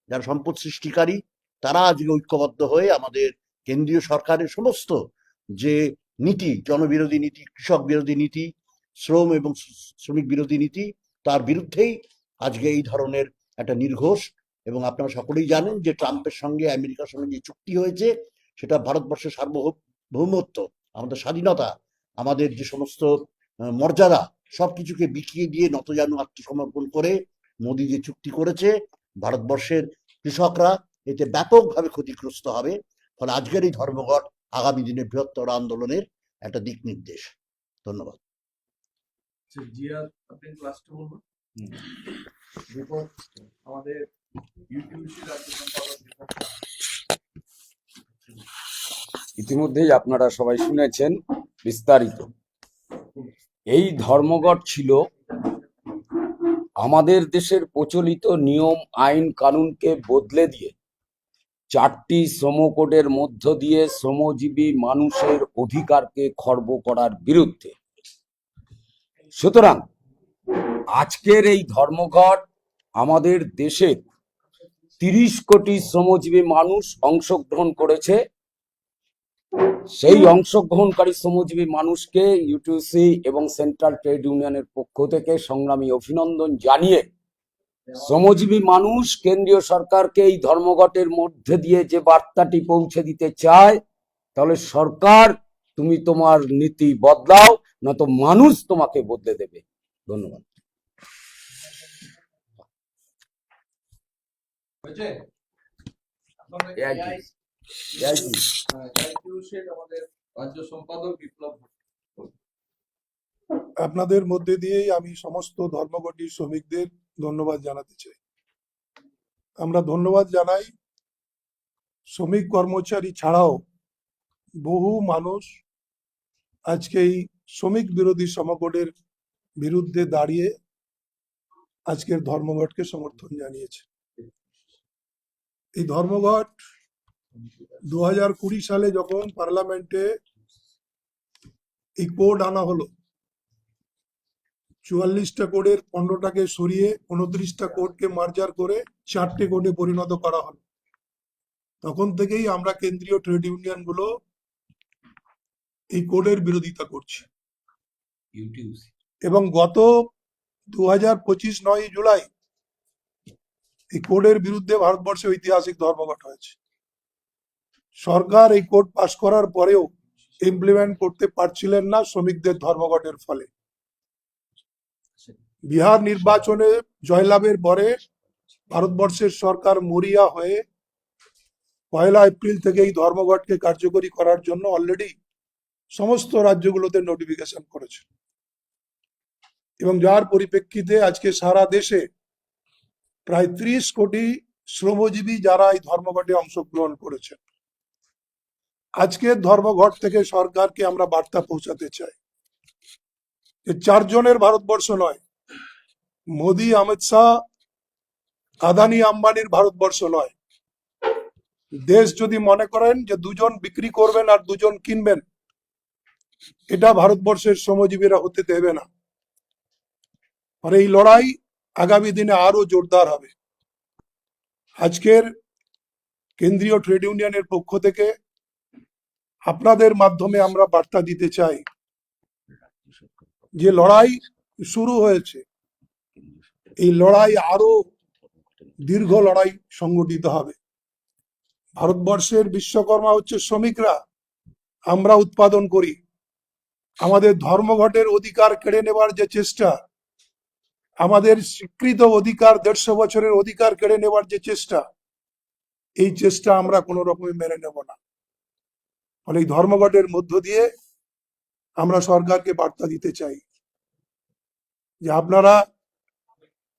যারা সম্পদ সৃষ্টিকারী, তারা আজকে ঐক্যবদ্ধ হয়ে আমাদের কেন্দ্রীয় সরকারের সমস্ত যে নীতি, জনবিরোধী নীতি, কৃষক বিরোধী নীতি, শ্রম এবং শ্রমিক বিরোধী নীতি, তার বিরুদ্ধেই আজকে এই ধরনের একটা নির্ঘোষ। এবং আপনারা সকলেই জানেন যে ট্রাম্পের সঙ্গে আমেরিকার সঙ্গে যে চুক্তি হয়েছে, সেটা ভারতবর্ষের সার্বভৌমত্ব, আমাদের স্বাধীনতা, আমাদের যে সমস্ত মর্যাদা, সবকিছুকে বিকিয়ে দিয়ে নতজানু আত্মসমর্পণ করে মোদী যে চুক্তি করেছে, ভারতবর্ষের কৃষকরা এতে ব্যাপকভাবে ক্ষতিগ্রস্ত হবে। ফলে আজকের এই ধর্মঘট আগামী দিনে বৃহত্তর আন্দোলনের একটা দিক নির্দেশ। ধন্যবাদ। জিয়া, আপনি লাস্টে বলবেন। রিপোর্ট আমাদের ইউটিউব রাজ্য সম্পাদক দীপক শাহ। ইতিমধ্যেই আপনারা সবাই শুনেছেন বিস্তারিত। এই ধর্মঘট ছিল আমাদের দেশের প্রচলিত নিয়ম, আইন কানুনকে বদলে দিয়ে 4টি শ্রমকোডের মধ্য দিয়ে শ্রমজীবী মানুষের অধিকারকে খর্ব করার বিরুদ্ধে। সুতরাং আজকের এই ধর্মঘট আমাদের দেশের 30 কোটি শ্রমজীবী মানুষ অংশগ্রহণ করেছে। সেই অংশগ্রহণকারী শ্রমজীবী মানুষকে ইউটিউসি এবং সেন্ট্রাল ট্রেড ইউনিয়নের পক্ষ থেকে সংগ্রামী অভিনন্দন জানিয়ে শ্রমজীবী মানুষ কেন্দ্রীয় সরকারকে এই ধর্মঘটের মধ্যে দিয়ে যে বার্তাটি পৌঁছে দিতে চায়, তাহলে সরকার তুমি তোমার নীতি বদলাও, না তো মানুষ তোমাকে বদলে দেবে। ধন্যবাদ। হয়েছে? আপনাদের Thank you. AI Thank you. AI set আমাদের রাজ্য সম্পাদক বিপ্লব ভট্ট। আপনাদের মধ্যে দিয়েই আমি সমস্ত ধর্মঘটি শ্রমিকদের ধন্যবাদ জানাতে চাই। আমরা ধন্যবাদ জানাই শ্রমিক কর্মচারী ছাড়াও বহু মানুষ আজকে এই শ্রমিক বিরোধী সমকটের বিরুদ্ধে দাঁড়িয়ে আজকের ধর্মঘটকে সমর্থন জানিয়েছে। এই ধর্মঘট 2020 সালে যখন পার্লামেন্টে এই কোড আনা হলো, 44টা কোডের 15টাকে সরিয়ে 29টা কোডকে মার্জার করে 4টে কোডে পরিণত করা হলো। তখন থেকেই আমরা কেন্দ্রীয় ট্রেড ইউনিয়ন গুলো এই কোডের বিরোধিতা করছি এবং গত 2025 9 জুলাই এই কোডের বিরুদ্ধে ভারতবর্ষে ঐতিহাসিক ধর্মঘট হয়েছে। সরকার এই কোড পাশ করার পরেও ইমপ্লিমেন্ট করতে পারছিলেন না শ্রমিকদের ধর্মঘটের ফলে। বিহার নির্বাচনে জয়লাভের পরে ভারতবর্ষের সরকার মরিয়া হয়ে 1 এপ্রিল থেকে এই ধর্মঘটকে কার্যকরী করার জন্য অলরেডি সমস্ত রাজ্যগুলোতে নোটিফিকেশন করেছে এবং যার পরিপ্রেক্ষিতে আজকে সারা দেশে প্রায় 30 কোটি শ্রমজীবী যারা এই ধর্মঘটে অংশগ্রহণ করেছেন। আজকের ধর্মঘট থেকে সরকারকে আমরা বার্তা পৌঁছাতে চাই যে 4 জনের ভারতবর্ষ নয়, মোদি, অমিত শাহ, আদানি, আম্বানির ভারতবর্ষ নয়। দেশ যদি মনে করেন যে 2 জন বিক্রি করবেন আর 2 জন কিনবেন, এটা ভারতবর্ষের শ্রমজীবীরা হতে দেবে না। আর এই লড়াই আগামী দিনে আরো জোরদার হবে। আজকের কেন্দ্রীয় ট্রেড ইউনিয়নের পক্ষ থেকে আপনাদের মাধ্যমে আমরা বার্তা দিতে চাই যে লড়াই শুরু হয়েছে, এই লড়াই আরো দীর্ঘ লড়াই সংগঠিত হবে। ভারতবর্ষের বিশ্বকর্মা হচ্ছে শ্রমিকরা, আমরা উৎপাদন করি। আমাদের ধর্মঘটের অধিকার কেড়ে নেবার যে চেষ্টা, আমাদের স্বীকৃত অধিকার 150 বছরের অধিকার কেড়ে নেবার যে চেষ্টা, এই চেষ্টা আমরা কোনো রকমে মেনে নেব না। ফলে এই ধর্মঘটের মধ্য দিয়ে আমরা সরকারকে বার্তা দিতে চাই যে আপনারা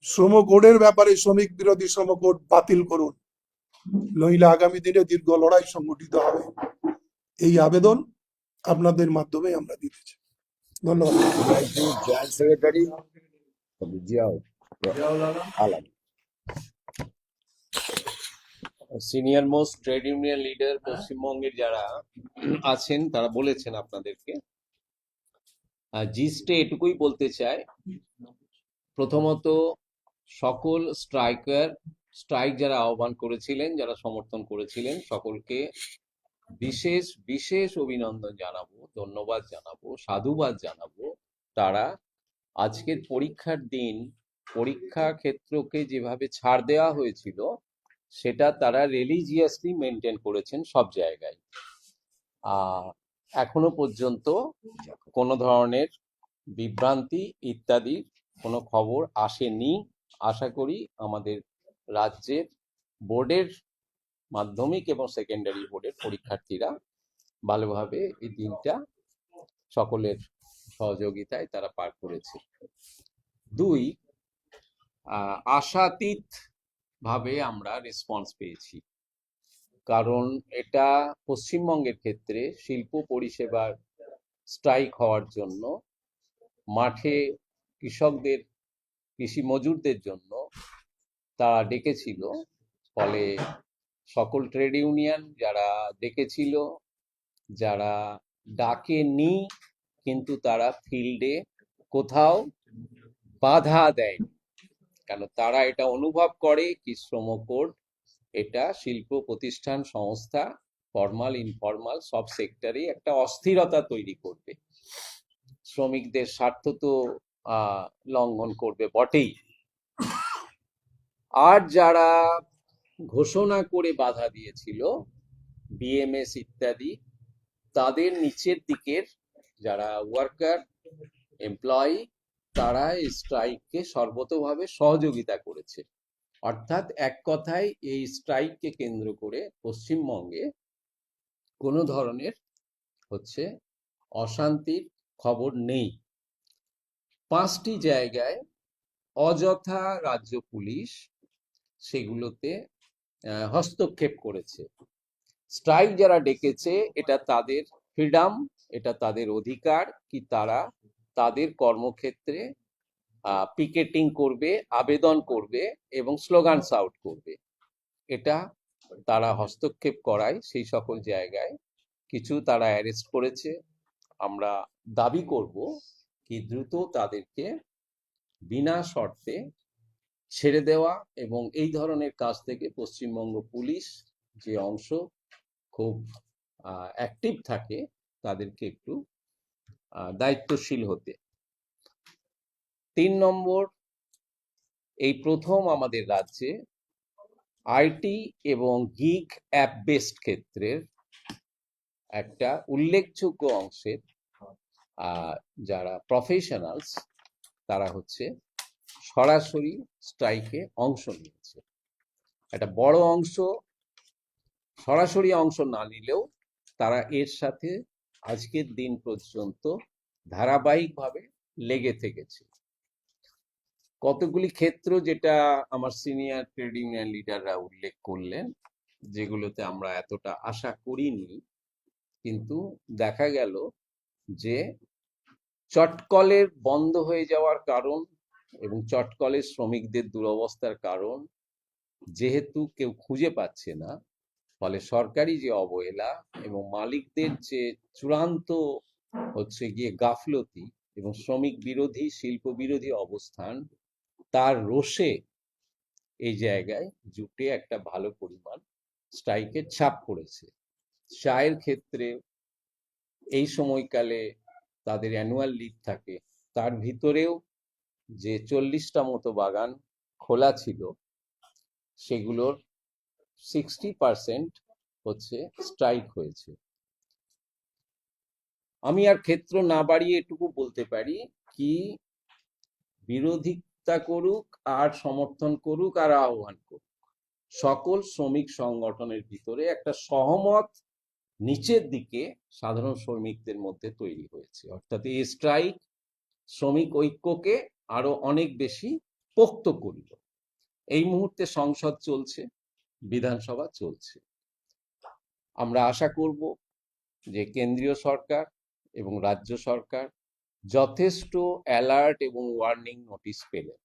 শ্রম কোডের ব্যাপারে শ্রমিক বিরোধী শ্রম কোড বাতিল করুন, নইলে আগামী দিনে দীর্ঘ লড়াই সংগঠিত হবে। এই আবেদন আপনাদের মাধ্যমে আমরা দিতে চাই। ধন্যবাদ। Thank you, Joint Secretary. Ziaul Alam. Senior most trade union leader পশ্চিমবঙ্গের যারা আছেন তারা বলেছেন আপনাদেরকে, জিস্টে এটুকুই বলতে চাই। প্রথমত, সকল স্ট্রাইক যারা আহ্বান করেছিলেন, যারা সমর্থন করেছিলেন, সকলকে বিশেষ বিশেষ অভিনন্দন জানাবো, ধন্যবাদ জানাবো, সাধুবাদ জানাবো। তারা আজকের পরীক্ষার দিন পরীক্ষা ক্ষেত্রকে যেভাবে ছাড় দেওয়া হয়েছিল সেটা তারা রিলিজিয়াসলি মেনটেন করেছেন সব জায়গায়। এখনো পর্যন্ত কোনো ধরনের বিভ্রান্তি ইত্যাদি কোনো খবর আসেনি। আশা করি আমাদের রাজ্যের বোর্ডের মাধ্যমিক এবং সেকেন্ডারি বোর্ডের পরীক্ষার্থীরা ভালোভাবে এই দিনটা সকলের সহযোগিতায় তারা পার করেছে। 2, আশাতীত ভাবে আমরা রেসপন্স পেয়েছি, কারণ এটা পশ্চিমবঙ্গের ক্ষেত্রে শিল্প পরিষেবার স্ট্রাইক হওয়ার জন্য, মাঠে কৃষকদের, কৃষি মজুরদের জন্য তারা ডেকেছিল। ফলে সকল ট্রেড ইউনিয়ন যারা ডেকেছিল, যারা ডাকেনি কিন্তু তারা ফিল্ডে কোথাও বাধা দেয়নি, কারণ তারা এটা অনুভব করে কি শ্রম কোড এটা শিল্প প্রতিষ্ঠান, সংস্থা, ফর্মাল ইনফর্মাল সব সেক্টরে একটা অস্থিরতা তৈরি করবে, শ্রমিকদের স্বার্থ তো লঙ্ঘন করবে বটেই। আর যারা ঘোষণা করে বাধা দিয়েছিল, বিএমএস ইত্যাদি, তাদের নিচের দিকের যারা ওয়ার্কার এমপ্লয়ি তারা এই স্ট্রাইককে সর্বতোভাবে সহযোগিতা করেছে। অর্থাৎ এক কথায় এই স্ট্রাইককে কেন্দ্র করে পশ্চিমবঙ্গে কোনো ধরনের হচ্ছে অশান্তির খবর নেই। 5টি জায়গায় অযথা রাজ্য পুলিশ সেগুলোতে হস্তক্ষেপ করেছে। স্ট্রাইক যারা ডেকেছে এটা তাদের ফ্রিডম, এটা তাদের অধিকার কি তারা তাদের কর্মক্ষেত্রে পিকেটিং করবে, আবেদন করবে এবং স্লোগান আউট করবে। এটা তারা হস্তক্ষেপ করায় সেই সকল জায়গায় কিছু তারা অ্যারেস্ট করেছে। আমরা দাবি করব কি দ্রুত তাদেরকে বিনা শর্তে ছেড়ে দেওয়া এবং এই ধরনের কাজ থেকে পশ্চিমবঙ্গ পুলিশ যে অংশ খুব অ্যাক্টিভ থাকে তাদেরকে একটু দায়িত্বশীল হতে। 3 নম্বর, এই প্রথম আমাদের রাজ্যে আইটি এবং গিগ অ্যাপ বেসড ক্ষেত্রের একটা উল্লেখযোগ্য অংশের যারা প্রফেশনালস তারা হচ্ছে সরাসরি স্ট্রাইকে অংশ নিয়েছে। একটা বড় অংশ সরাসরি অংশ না নিলেও তারা এর সাথে আজকের দিন পর্যন্ত ধারাবাহিকভাবে লেগে থেকেছে। কতগুলি ক্ষেত্র যেটা আমার সিনিয়র ট্রেড ইউনিয়ন লিডাররা উল্লেখ করলেন, যেগুলোতে আমরা এতটা আশা করিনি, কিন্তু দেখা গেল যে চটকলের বন্ধ হয়ে যাওয়ার কারণ এবং চটকলের শ্রমিকদের দুরবস্থার কারণ যেহেতু কেউ খুঁজে পাচ্ছে না, ফলে সরকারি যে অবহেলা এবং মালিকদের যে চূড়ান্ত হচ্ছে গিয়ে গাফলতি এবং শ্রমিক বিরোধী শিল্প বিরোধী অবস্থান, তার রোষে এই জায়গায় জুটে একটা ভালো পরিমাণ স্ট্রাইকের ছাপ পড়েছে। চায়ের ক্ষেত্রে এই সময়কালে তাদের অ্যানুয়াল লিভ থাকে, তার ভিতরেও যে 40টা মতো বাগান খোলা ছিল সেগুলোর 60% হচ্ছে স্ট্রাইক হয়েছে। আমি আর ক্ষেত্র না বাড়িয়ে এটুকু বলতে পারি কি বিরোধিতা করুক আর সমর্থন করুক আর আহ্বান করুক, সকল শ্রমিক সংগঠনের ভিতরে একটা সহমত নিচের দিকে সাধারণ শ্রমিকদের মধ্যে তৈরি হয়েছে। অর্থাৎ এই স্ট্রাইক শ্রমিক ঐক্যকে আরো অনেক বেশি পোক্ত করল। এই মুহূর্তে সংসদ চলছে, বিধানসভা চলছে। আমরা আশা করব যে কেন্দ্রীয় সরকার এবং রাজ্য সরকার যথেষ্ট অ্যালার্ট এবং ওয়ার্নিং নোটিশ পেলেন।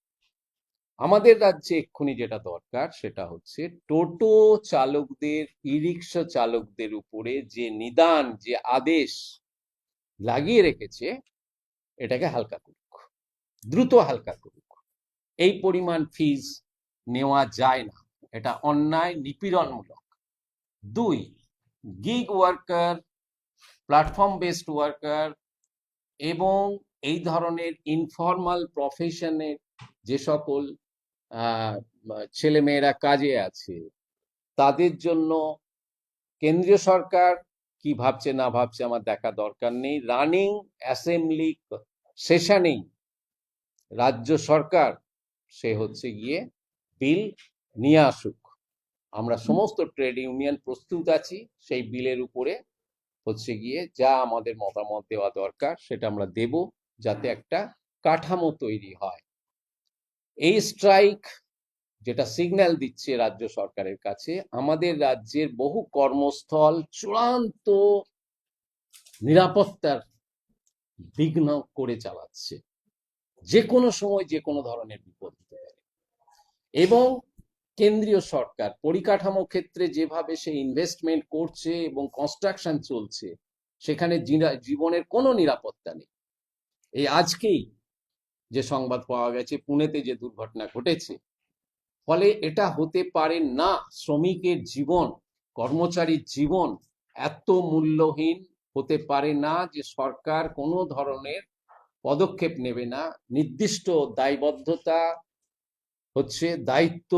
আমাদের রাজ্যে এক্ষুনি যেটা দরকার সেটা হচ্ছে টোটো চালকদের, ই রিক্সা চালকদের উপরে যে নিদান, যে আদেশ লাগিয়ে রেখেছে এটাকে হালকা করুক, দ্রুত হালকা করুক। এই পরিমাণ ফিজ নেওয়া যায় না, এটা অন্যায়, নিপীড়নমূলক। 2, gig worker, platform based worker এবং এই ধরনের ইনফর্মাল প্রফেশনের যে সকল ছেলেমেয়েরা কাজে আছে তাদের জন্য কেন্দ্রীয় সরকার কি ভাবছে না ভাবছে আমার দেখা দরকার নেই। রানিং অ্যাসেম্বলি সেশনেই রাজ্য সরকার সে হচ্ছে গিয়ে বিল নিয়ে আসুক। আমরা সমস্ত ট্রেড ইউনিয়ন প্রস্তুত আছি সেই বিলের উপরে হচ্ছে গিয়ে যা আমাদের মতামত দেওয়া দরকার সেটা আমরা দেব, যাতে একটা কাঠামো তৈরি হয়। এই স্ট্রাইক যেটা সিগন্যাল দিচ্ছে রাজ্য সরকারের কাছে, আমাদের রাজ্যের বহু কর্মস্থল চূড়ান্ত নিরাপত্তার বিঘ্ন করে চালাচ্ছে। যে কোনো সময় যে কোনো ধরনের বিপদ হতে পারে এবং কেন্দ্রীয় সরকার পরিকাঠামো ক্ষেত্রে যেভাবে সে ইনভেস্টমেন্ট করছে এবং কনস্ট্রাকশন চলছে সেখানে জীবনের কোনো নিরাপত্তা নেই। এই আজকেই যে সংবাদ পাওয়া গেছে পুনেতে যে দুর্ঘটনা ঘটেছে, ফলে এটা হতে পারে না। শ্রমিকের জীবন, কর্মচারীর জীবন এত মূল্যহীন হতে পারে না যে সরকার কোনো ধরনের পদক্ষেপ নেবে না। নির্দিষ্ট দায়বদ্ধতা হচ্ছে দায়িত্ব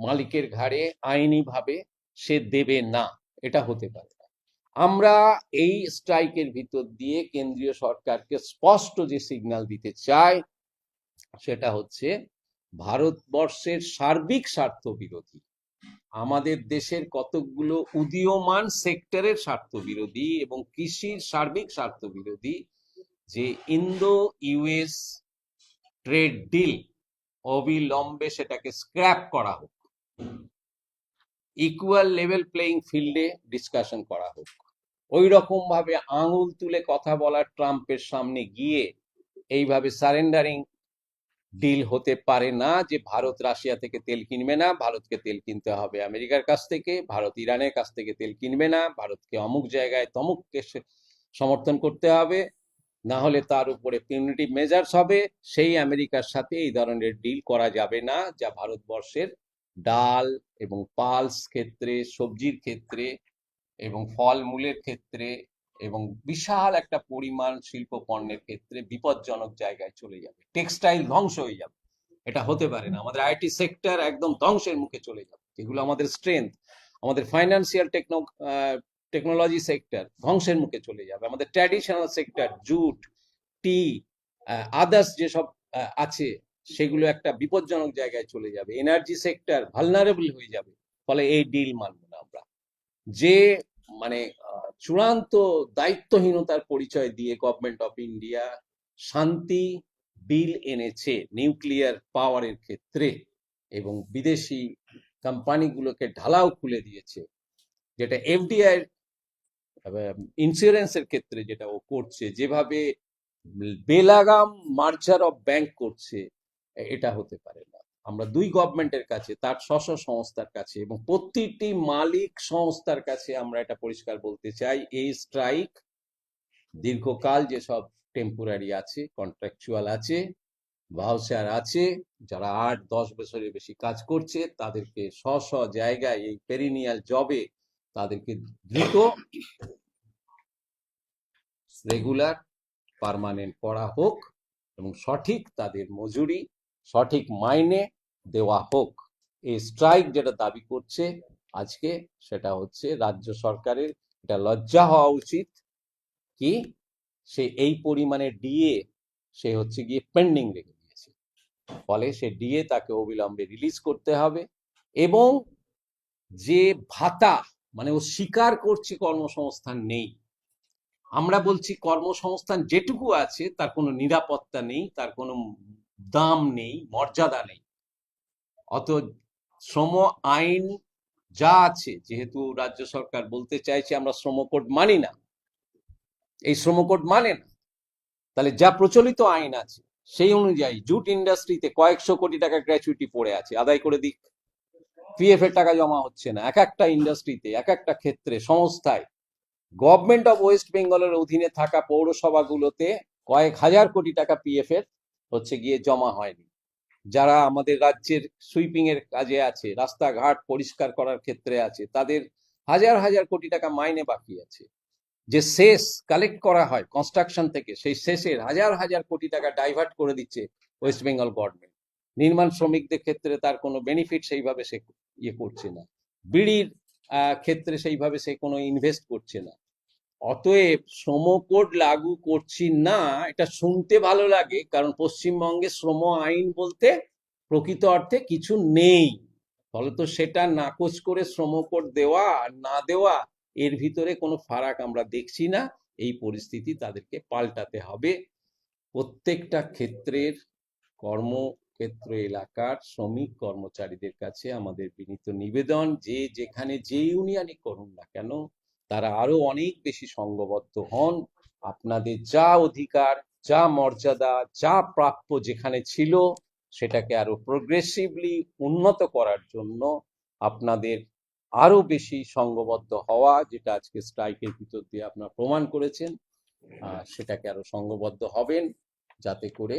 মালিকের ঘাড়ে আইনিভাবে সে দেবে না, এটা হতে পারে না। আমরা এই স্ট্রাইকের ভিতর দিয়ে কেন্দ্রীয় সরকারকে স্পষ্ট যে সিগন্যাল দিতে চাই সেটা হচ্ছে ভারতবর্ষের সার্বিক স্বার্থ বিরোধী, আমাদের দেশের কতগুলো উদীয়মান সেক্টরের স্বার্থ বিরোধী এবং কৃষির সার্বিক স্বার্থ বিরোধী যে ইন্দো ইউএস ট্রেড ডিল অবিলম্বে সেটাকে স্ক্র্যাপ করা হোক, ইকুয়াল লেভেল প্লেইং ফিল্ডে ডিসকাশন করা হোক। ওই রকম ভাবে আঙুল তুলে কথা বলার ট্রাম্পের সামনে গিয়ে এইভাবে সারেন্ডারিং ডিল হতে পারে না যে ভারত রাশিয়া থেকে তেল কিনবে না, ভারতকে তেল কিনতে হবে আমেরিকার কাছ থেকে, ভারত ইরানের কাছ থেকে তেল কিনবে না, ভারতকে অমুক জায়গায় তমুককে সমর্থন করতে হবে, না হলে তার উপরে পিউনিটিভ মেজার্স হবে। সেই আমেরিকার সাথে এই ধরনের ডিল করা যাবে না যা ভারতবর্ষের ডাল এবং পালস ক্ষেত্রে, সবজির ক্ষেত্রে এবং ফলমূলের ক্ষেত্রে এবং বিশাল একটা পরিমাণ শিল্প পণ্যের ক্ষেত্রে বিপজ্জনক জায়গায় চলে যাবে, টেক্সটাইল ধ্বংস হয়ে যাবে। এটা হতে পারে না। আমাদের আইটি সেক্টর একদম ধ্বংসের মুখে চলে যাবে, যেগুলো আমাদের স্ট্রেংথ, আমাদের ফাইন্যান্সিয়াল টেকনোলজি সেক্টর ধ্বংসের মুখে চলে যাবে, আমাদের ট্র্যাডিশনাল সেক্টর জুট, টি, আদার্স যেসব আছে সেগুলো একটা বিপজ্জনক জায়গায় চলে যাবে, এনার্জি সেক্টর ভালনারেবল হয়ে যাবে। ফলে এই ডিল মানব না আমরা। যে মানে চূড়ান্ত দায়িত্বহীনতার পরিচয় দিয়ে গভর্নমেন্ট অফ ইন্ডিয়া শান্তি বিল এনেছে নিউক্লিয়ার পাওয়ারের ক্ষেত্রে এবং বিদেশি কোম্পানিগুলোকে ঢালাও খুলে দিয়েছে, যেটা এফডিআই ইন্স্যুরেন্সের ক্ষেত্রে যেটা ও করছে, যেভাবে বেলাগাম মার্জার অফ ব্যাংক করছে, এটা হতে পারে না। আমরা দুই গভর্নমেন্টের কাছে, তার স্ব সংস্থার কাছে এবং প্রতিটি মালিক সংস্থার কাছে আমরা এটা পরিষ্কার বলতে চাই, এই স্ট্রাইক দীর্ঘকাল যেসব টেম্পোরারি আছে, কন্ট্রাকচুয়াল আছে, ভাউচার আছে, যারা 8-10 বছরের বেশি কাজ করছে তাদেরকে স্ব জায়গায় এই পেরিনিয়াল জবে তাদেরকে দ্রুত রেগুলার পার্মানেন্ট করা হোক এবং সঠিক তাদের মজুরি সঠিক মাইনে দেওয়া হোক। এই স্ট্রাইক যেটা দাবি করছে আজকে, সেটা হচ্ছে রাজ্য সরকারের এটা লজ্জা হওয়া উচিত কি সে এই পরিমাণে ডিএ সে হচ্ছে গিয়ে পেন্ডিং রেখে দিয়েছে। ফলে সে ডিএ তাকে অবিলম্বে রিলিজ করতে হবে এবং যে ভাতা, মানে ও স্বীকার করছে কর্মসংস্থান নেই, আমরা বলছি কর্মসংস্থান যেটুকু আছে তার কোনো নিরাপত্তা নেই, তার কোনো দাম নেই, মর্যাদা নেই। অত শ্রম আইন যা আছে, যেহেতু রাজ্য সরকার বলতে চাইছে আমরা শ্রম কোড মানি না, এই শ্রম কোড মানে না, তাহলে যা প্রচলিত আইন আছে সেই অনুযায়ী জুট ইন্ডাস্ট্রিতে কয়েকশো কোটি টাকা গ্র্যাচুইটি পড়ে আছে, আদায় করে দিক। পিএফ এর টাকা জমা হচ্ছে না, এক একটা ইন্ডাস্ট্রিতে, এক একটা ক্ষেত্রে, সংস্থায়। গভর্নমেন্ট অফ ওয়েস্ট বেঙ্গলের অধীনে থাকা পৌরসভাগুলোতে কয়েক হাজার কোটি টাকা পিএফ এর হচ্ছে গিয়ে জমা হয়নি। যারা আমাদের রাজ্যের সুইপিং এর কাজে আছে, রাস্তাঘাট পরিষ্কার করার ক্ষেত্রে আছে, তাদের হাজার হাজার কোটি টাকা মাইনে বাকি আছে। যে সেস কালেক্ট করা হয় কনস্ট্রাকশন থেকে, সেই সেসের হাজার হাজার কোটি টাকা ডাইভার্ট করে দিচ্ছে ওয়েস্ট বেঙ্গল গভর্নমেন্ট। নির্মাণ শ্রমিকদের ক্ষেত্রে তার কোনো বেনিফিট সেইভাবে সে ইয়ে করছে না, বিড়ির ক্ষেত্রে সেইভাবে সে কোনো ইনভেস্ট করছে না। অতএব শ্রম কোড লাগু করছি না, এটা শুনতে ভালো লাগে, কারণ পশ্চিমবঙ্গে শ্রম আইন বলতে প্রকৃত অর্থে কিছু নেই। ফলে তো সেটা নাকচ করে শ্রম কোড দেওয়া আর না দেওয়া এর ভিতরে কোনো ফারাক আমরা দেখছি না। এই পরিস্থিতি তাদেরকে পাল্টাতে হবে। প্রত্যেকটা ক্ষেত্রের কর্মক্ষেত্র এলাকার শ্রমিক কর্মচারীদের কাছে আমাদের বিনীত নিবেদন, যে যেখানে যে ইউনিয়নই করুন না কেন তারা আরো অনেক বেশি সংঘবদ্ধ হন। আপনাদের যা অধিকার, যা মর্যাদা, যা প্রাপ্য যেখানে ছিল সেটাকে আরো প্রোগ্রেসিভলি উন্নত করার জন্য আপনাদের আরো বেশি সংঘবদ্ধ হওয়া, যেটা আজকে স্ট্রাইকের ভিতর দিয়ে আপনারা প্রমাণ করেছেন, সেটাকে আরো সংঘবদ্ধ হবেন, যাতে করে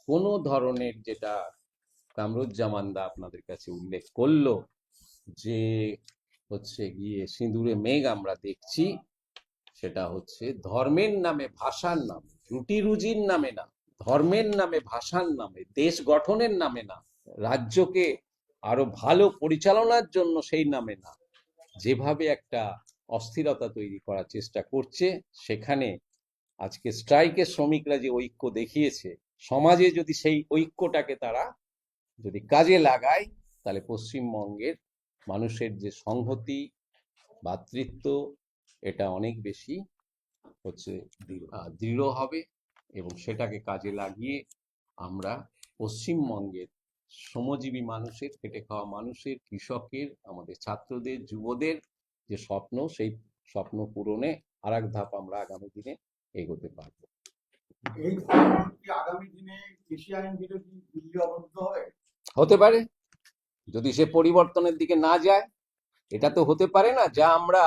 কোনো ধরনের, যেটা কামরুজ্জামান দা আপনাদের কাছে উল্লেখ করলো, যে হচ্ছে গিয়ে সিঁদুরে মেঘ আমরা দেখছি, সেটা হচ্ছে ধর্মের নামে, ভাষার নামে, রুটি রুজির নামে না, ধর্মের নামে, ভাষার নামে, দেশ গঠনের নামে না, রাজ্যকে আরো ভালো পরিচালনার জন্য সেই নামে না, যেভাবে একটা অস্থিরতা তৈরি করার চেষ্টা করছে। সেখানে আজকে স্ট্রাইকের শ্রমিকরা যে ঐক্য দেখিয়েছে, সমাজে যদি সেই ঐক্যটাকে তারা যদি কাজে লাগায়, তাহলে পশ্চিমবঙ্গের মানুষের যে সংহতি, ভ্রাতৃত্ব, এটা অনেক বেশি হচ্ছে দৃঢ় হবে। এবং সেটাকে কাজে লাগিয়ে আমরা পশ্চিমবঙ্গের শ্রমজীবী মানুষের, খেটে খাওয়া মানুষের, কৃষকের, আমাদের ছাত্রদের, যুবদের যে স্বপ্ন, সেই স্বপ্ন পূরণে আর এক ধাপ আমরা আগামী দিনে এগোতে পারবো। এই কি আগামী দিনে কৃষি আইন বিরোধী দিল্লি অবরুদ্ধ হবে? হতে পারে, যদি সে পরিবর্তনের দিকে না যায়। এটা তো হতে পারে না যা আমরা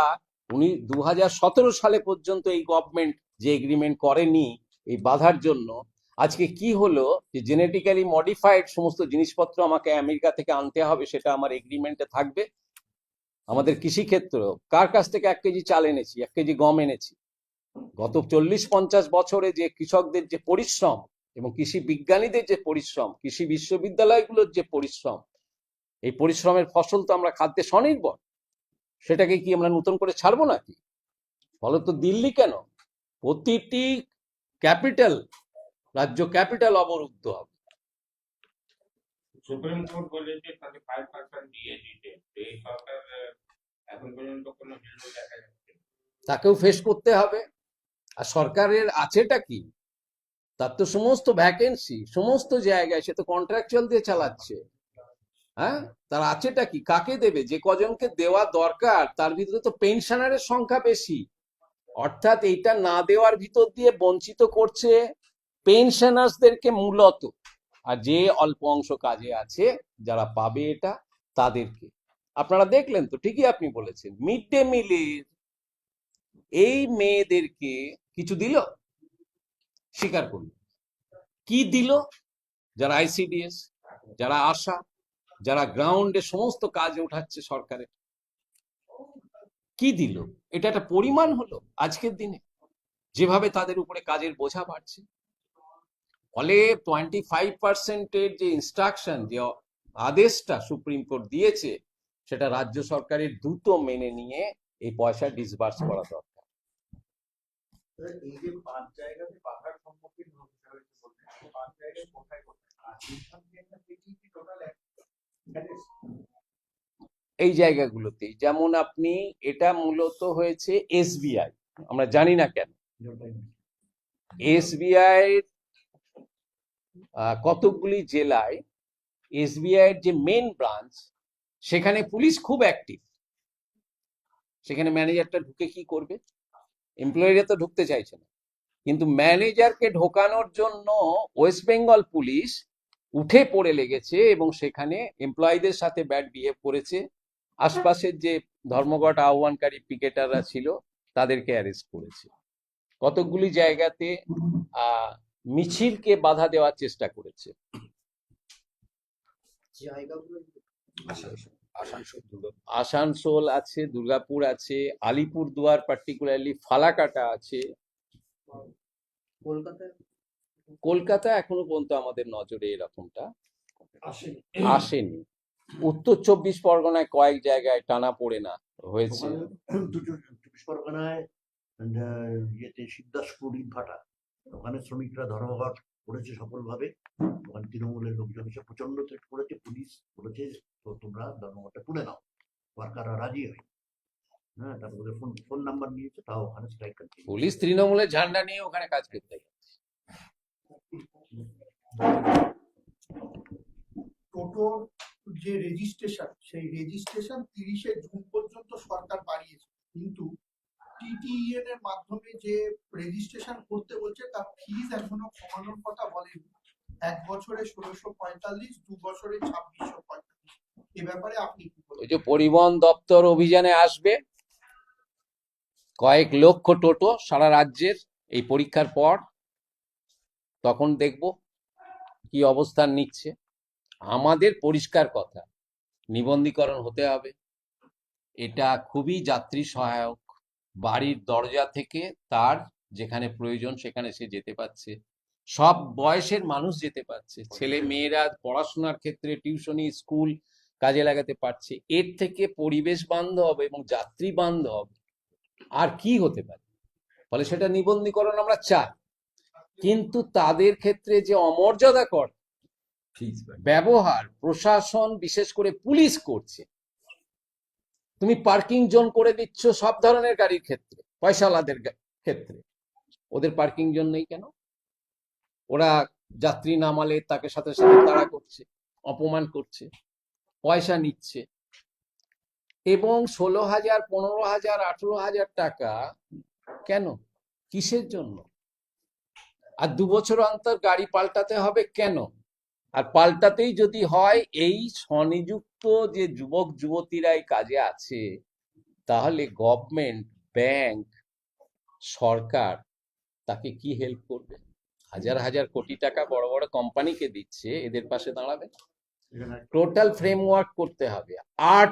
2017 সালে পর্যন্ত এই গভর্নমেন্ট যে এগ্রিমেন্ট করেনি এই বাধার জন্য, আজকে কি হলো যে জেনেটিক্যালি মডিফাইড সমস্ত জিনিসপত্র আমাকে আমেরিকা থেকে আনতে হবে, সেটা আমার এগ্রিমেন্টে থাকবে। আমাদের কৃষিক্ষেত্র, কার কাছ থেকে 1 কেজি চাল এনেছি, 1 কেজি গম এনেছি? গত 40-50 বছরে যে কৃষকদের যে পরিশ্রম এবং কৃষি বিজ্ঞানীদের যে পরিশ্রম, কৃষি বিশ্ববিদ্যালয়গুলোর যে পরিশ্রম, এই পরিশ্রমের ফসল তো আমরা খাদ্যে স্বনির্ভর। সেটাকে কি আমরা নতুন করে ছাড়বো নাকি? ফলত দিল্লি কেন, প্রতিটি ক্যাপিটাল, রাজ্য ক্যাপিটাল অবরুদ্ধ হবে। সুপ্রিম কোর্ট বলেছে 35% দিয়ে দিতে, এই সরকার এখন পর্যন্ত কোনো হিলও দেখা যাচ্ছে না। তাকেও ফেস করতে হবে। আর সরকারের আছেটা কি? তার তো সমস্ত ভ্যাকেন্সি সমস্ত জায়গায়, সে তো কন্ট্রাকচুয়াল দিয়ে চালাচ্ছে। হ্যাঁ, তার আছেটা কি? কাকে দেবে? যে কজনকে দেওয়া দরকার তার ভিতরে তো পেনশনারের সংখ্যা বেশি। অর্থাৎ এইটা না দেওয়ার ভিতর দিয়ে বঞ্চিত করছে পেনশনার্সদেরকে মূলত। আর যে অল্প অংশ কাজে আছে যারা পাবে এটা, তাদেরকে। আপনারা দেখলেন তো, ঠিকই আপনি বলেছেন, মিড ডে মিলের এই মেয়েদেরকে কিছু দিল? স্বীকার করল। কি দিল? যারা আইসিডিএস, যারা আশা, যারা গ্রাউন্ডে সমস্ত কাজে উঠাচ্ছে সরকারের, কি দিল? এটা একটা পরিমাণ হলো আজকের দিনে যেভাবে তাদের উপরে কাজের বোঝা বাড়ছে। ফলে 25%-এর যে ইনস্ট্রাকশন, যে আদেশটা সুপ্রিম কোর্ট দিয়েছে, সেটা রাজ্য সরকারের দ্রুত মেনে নিয়ে এই পয়সা ডিসবার্স করা দরকার। এই যে 5 জায়গাতে বাধার সম্মুখীন হতে হয়েছে বলতে, 5 জায়গায় কোথায় কোথায় আর ইনকাম গেইনটা কি টোটাল এই জায়গাগুলোতেই, যেমন আপনি, এটা মূলত হয়েছে এসবিআই, আমরা জানি না কেন এসবিআই কতকগুলি জেলায় এসবিআই এর যে মেন ব্রাঞ্চ, সেখানে পুলিশ খুব অ্যাক্টিভ। সেখানে ম্যানেজারটা ঢুকে কি করবে? এমপ্লয়িরা তো ঢুকতে চাইছে না, কিন্তু ম্যানেজারকে ঢোকানোর জন্য ওয়েস্ট বেঙ্গল পুলিশ উঠে পড়ে লেগেছে এবং সেখানে এমপ্লয়ীদের সাথে ব্যাড বিহেভ করেছে। আশপাশের যে ধর্মঘট আহ্বানকারী পিকেটাররা ছিল তাদেরকে অ্যারেস্ট করেছে। কতকগুলি জায়গাতে মিছিলকে বাধা দেওয়ার চেষ্টা করেছে। আসানসোল আছে, দুর্গাপুর আছে, আলিপুরদুয়ার, পার্টিকুলারলি ফালাকাটা আছে। কলকাতা এখনো পর্যন্ত আমাদের নজরে এরকমটা আসেনি। উত্তর 24 পরগনায় কয়েক জায়গায় টানা পড়ে না হয়েছে। 24 পরগনায় ইয়েতে সিদ্ধাসপুর ইটভাটা, ওখানে শ্রমিকরা ধর্মঘট করেছে সফলভাবে। ওখানে তৃণমূলের লোকজন এসে প্রচন্ড থ্রেট করেছে, পুলিশ বলেছে তো তোমরা ধর্মঘটটা তুলে নাও, ওয়ার্কাররা রাজি হয়। হ্যাঁ, তারপরে ফোন নাম্বার নিয়েছে, তাও ওখানে স্ট্রাইক কন্টিনিউ। পুলিশ তৃণমূলের ঝান্ডা নিয়ে ওখানে কাজ করতে গেছে। টোটোর যে রেজিস্ট্রেশন, সেই রেজিস্ট্রেশন 30শে জুন পর্যন্ত সরকার বাড়িয়েছে, কিন্তু টিটিইএন এর মাধ্যমে যে রেজিস্ট্রেশন করতে বলছে তার ফিজ এখনো কমানোর কথা বলেনি। 1 বছরে 1645, 2 বছরে 2645। এ ব্যাপারে আপনি কি বলবেন? ওই যে পরিবহন দপ্তর অভিযানে আসবে, কয়েক লক্ষ টোটো সারা রাজ্যের এই পরীক্ষার পর, তখন দেখব কি অবস্থান নিচ্ছে। আমাদের পরিষ্কার কথা, নিবন্ধীকরণ হতে হবে। এটা খুবই যাত্রী সহায়ক। বাড়ির দরজা থেকে তার যেখানে প্রয়োজন সেখানে সে যেতে পারছে, সব বয়সের মানুষ যেতে পারছে, ছেলে মেয়েরা পড়াশোনার ক্ষেত্রে টিউশনি, স্কুল কাজে লাগাতে পারছে। এর থেকে পরিবেশ বান্ধব এবং যাত্রী বান্ধব আর কি হতে পারে? ফলে সেটা নিবন্ধীকরণ আমরা চাই, কিন্তু তাদের ক্ষেত্রে যে অমর্যাদাকর ব্যবহার প্রশাসন বিশেষ করে পুলিশ করছে, তুমি পার্কিং জোন করে দিচ্ছ সব ধরনের গাড়ির ক্ষেত্রে, পয়সাওয়ালাদের ক্ষেত্রে, ওদের পার্কিং জোন নেই কেন? ওরা যাত্রী নামালে তাকে সাথে সাথে তাড়া করছে, অপমান করছে, পয়সা নিচ্ছে, এবং 16,000, 15,000, 18,000 টাকা কেন? কিসের জন্য? আর 2 বছর অন্তর গাড়ি পাল্টাতে হবে কেন? আর পাল্টাতেই যদি হয় এই স্বনিযুক্ত যে যুবক যুবতীরা এই কাজে আছে, তাহলে গভর্নমেন্ট, ব্যাংক, সরকার তাকে কি হেল্প করবে? হাজার হাজার কোটি টাকা বড় বড় কোম্পানিকে দিচ্ছে, এদের পাশে দাঁড়াবে? টোটাল ফ্রেমওয়ার্ক করতে হবে। 8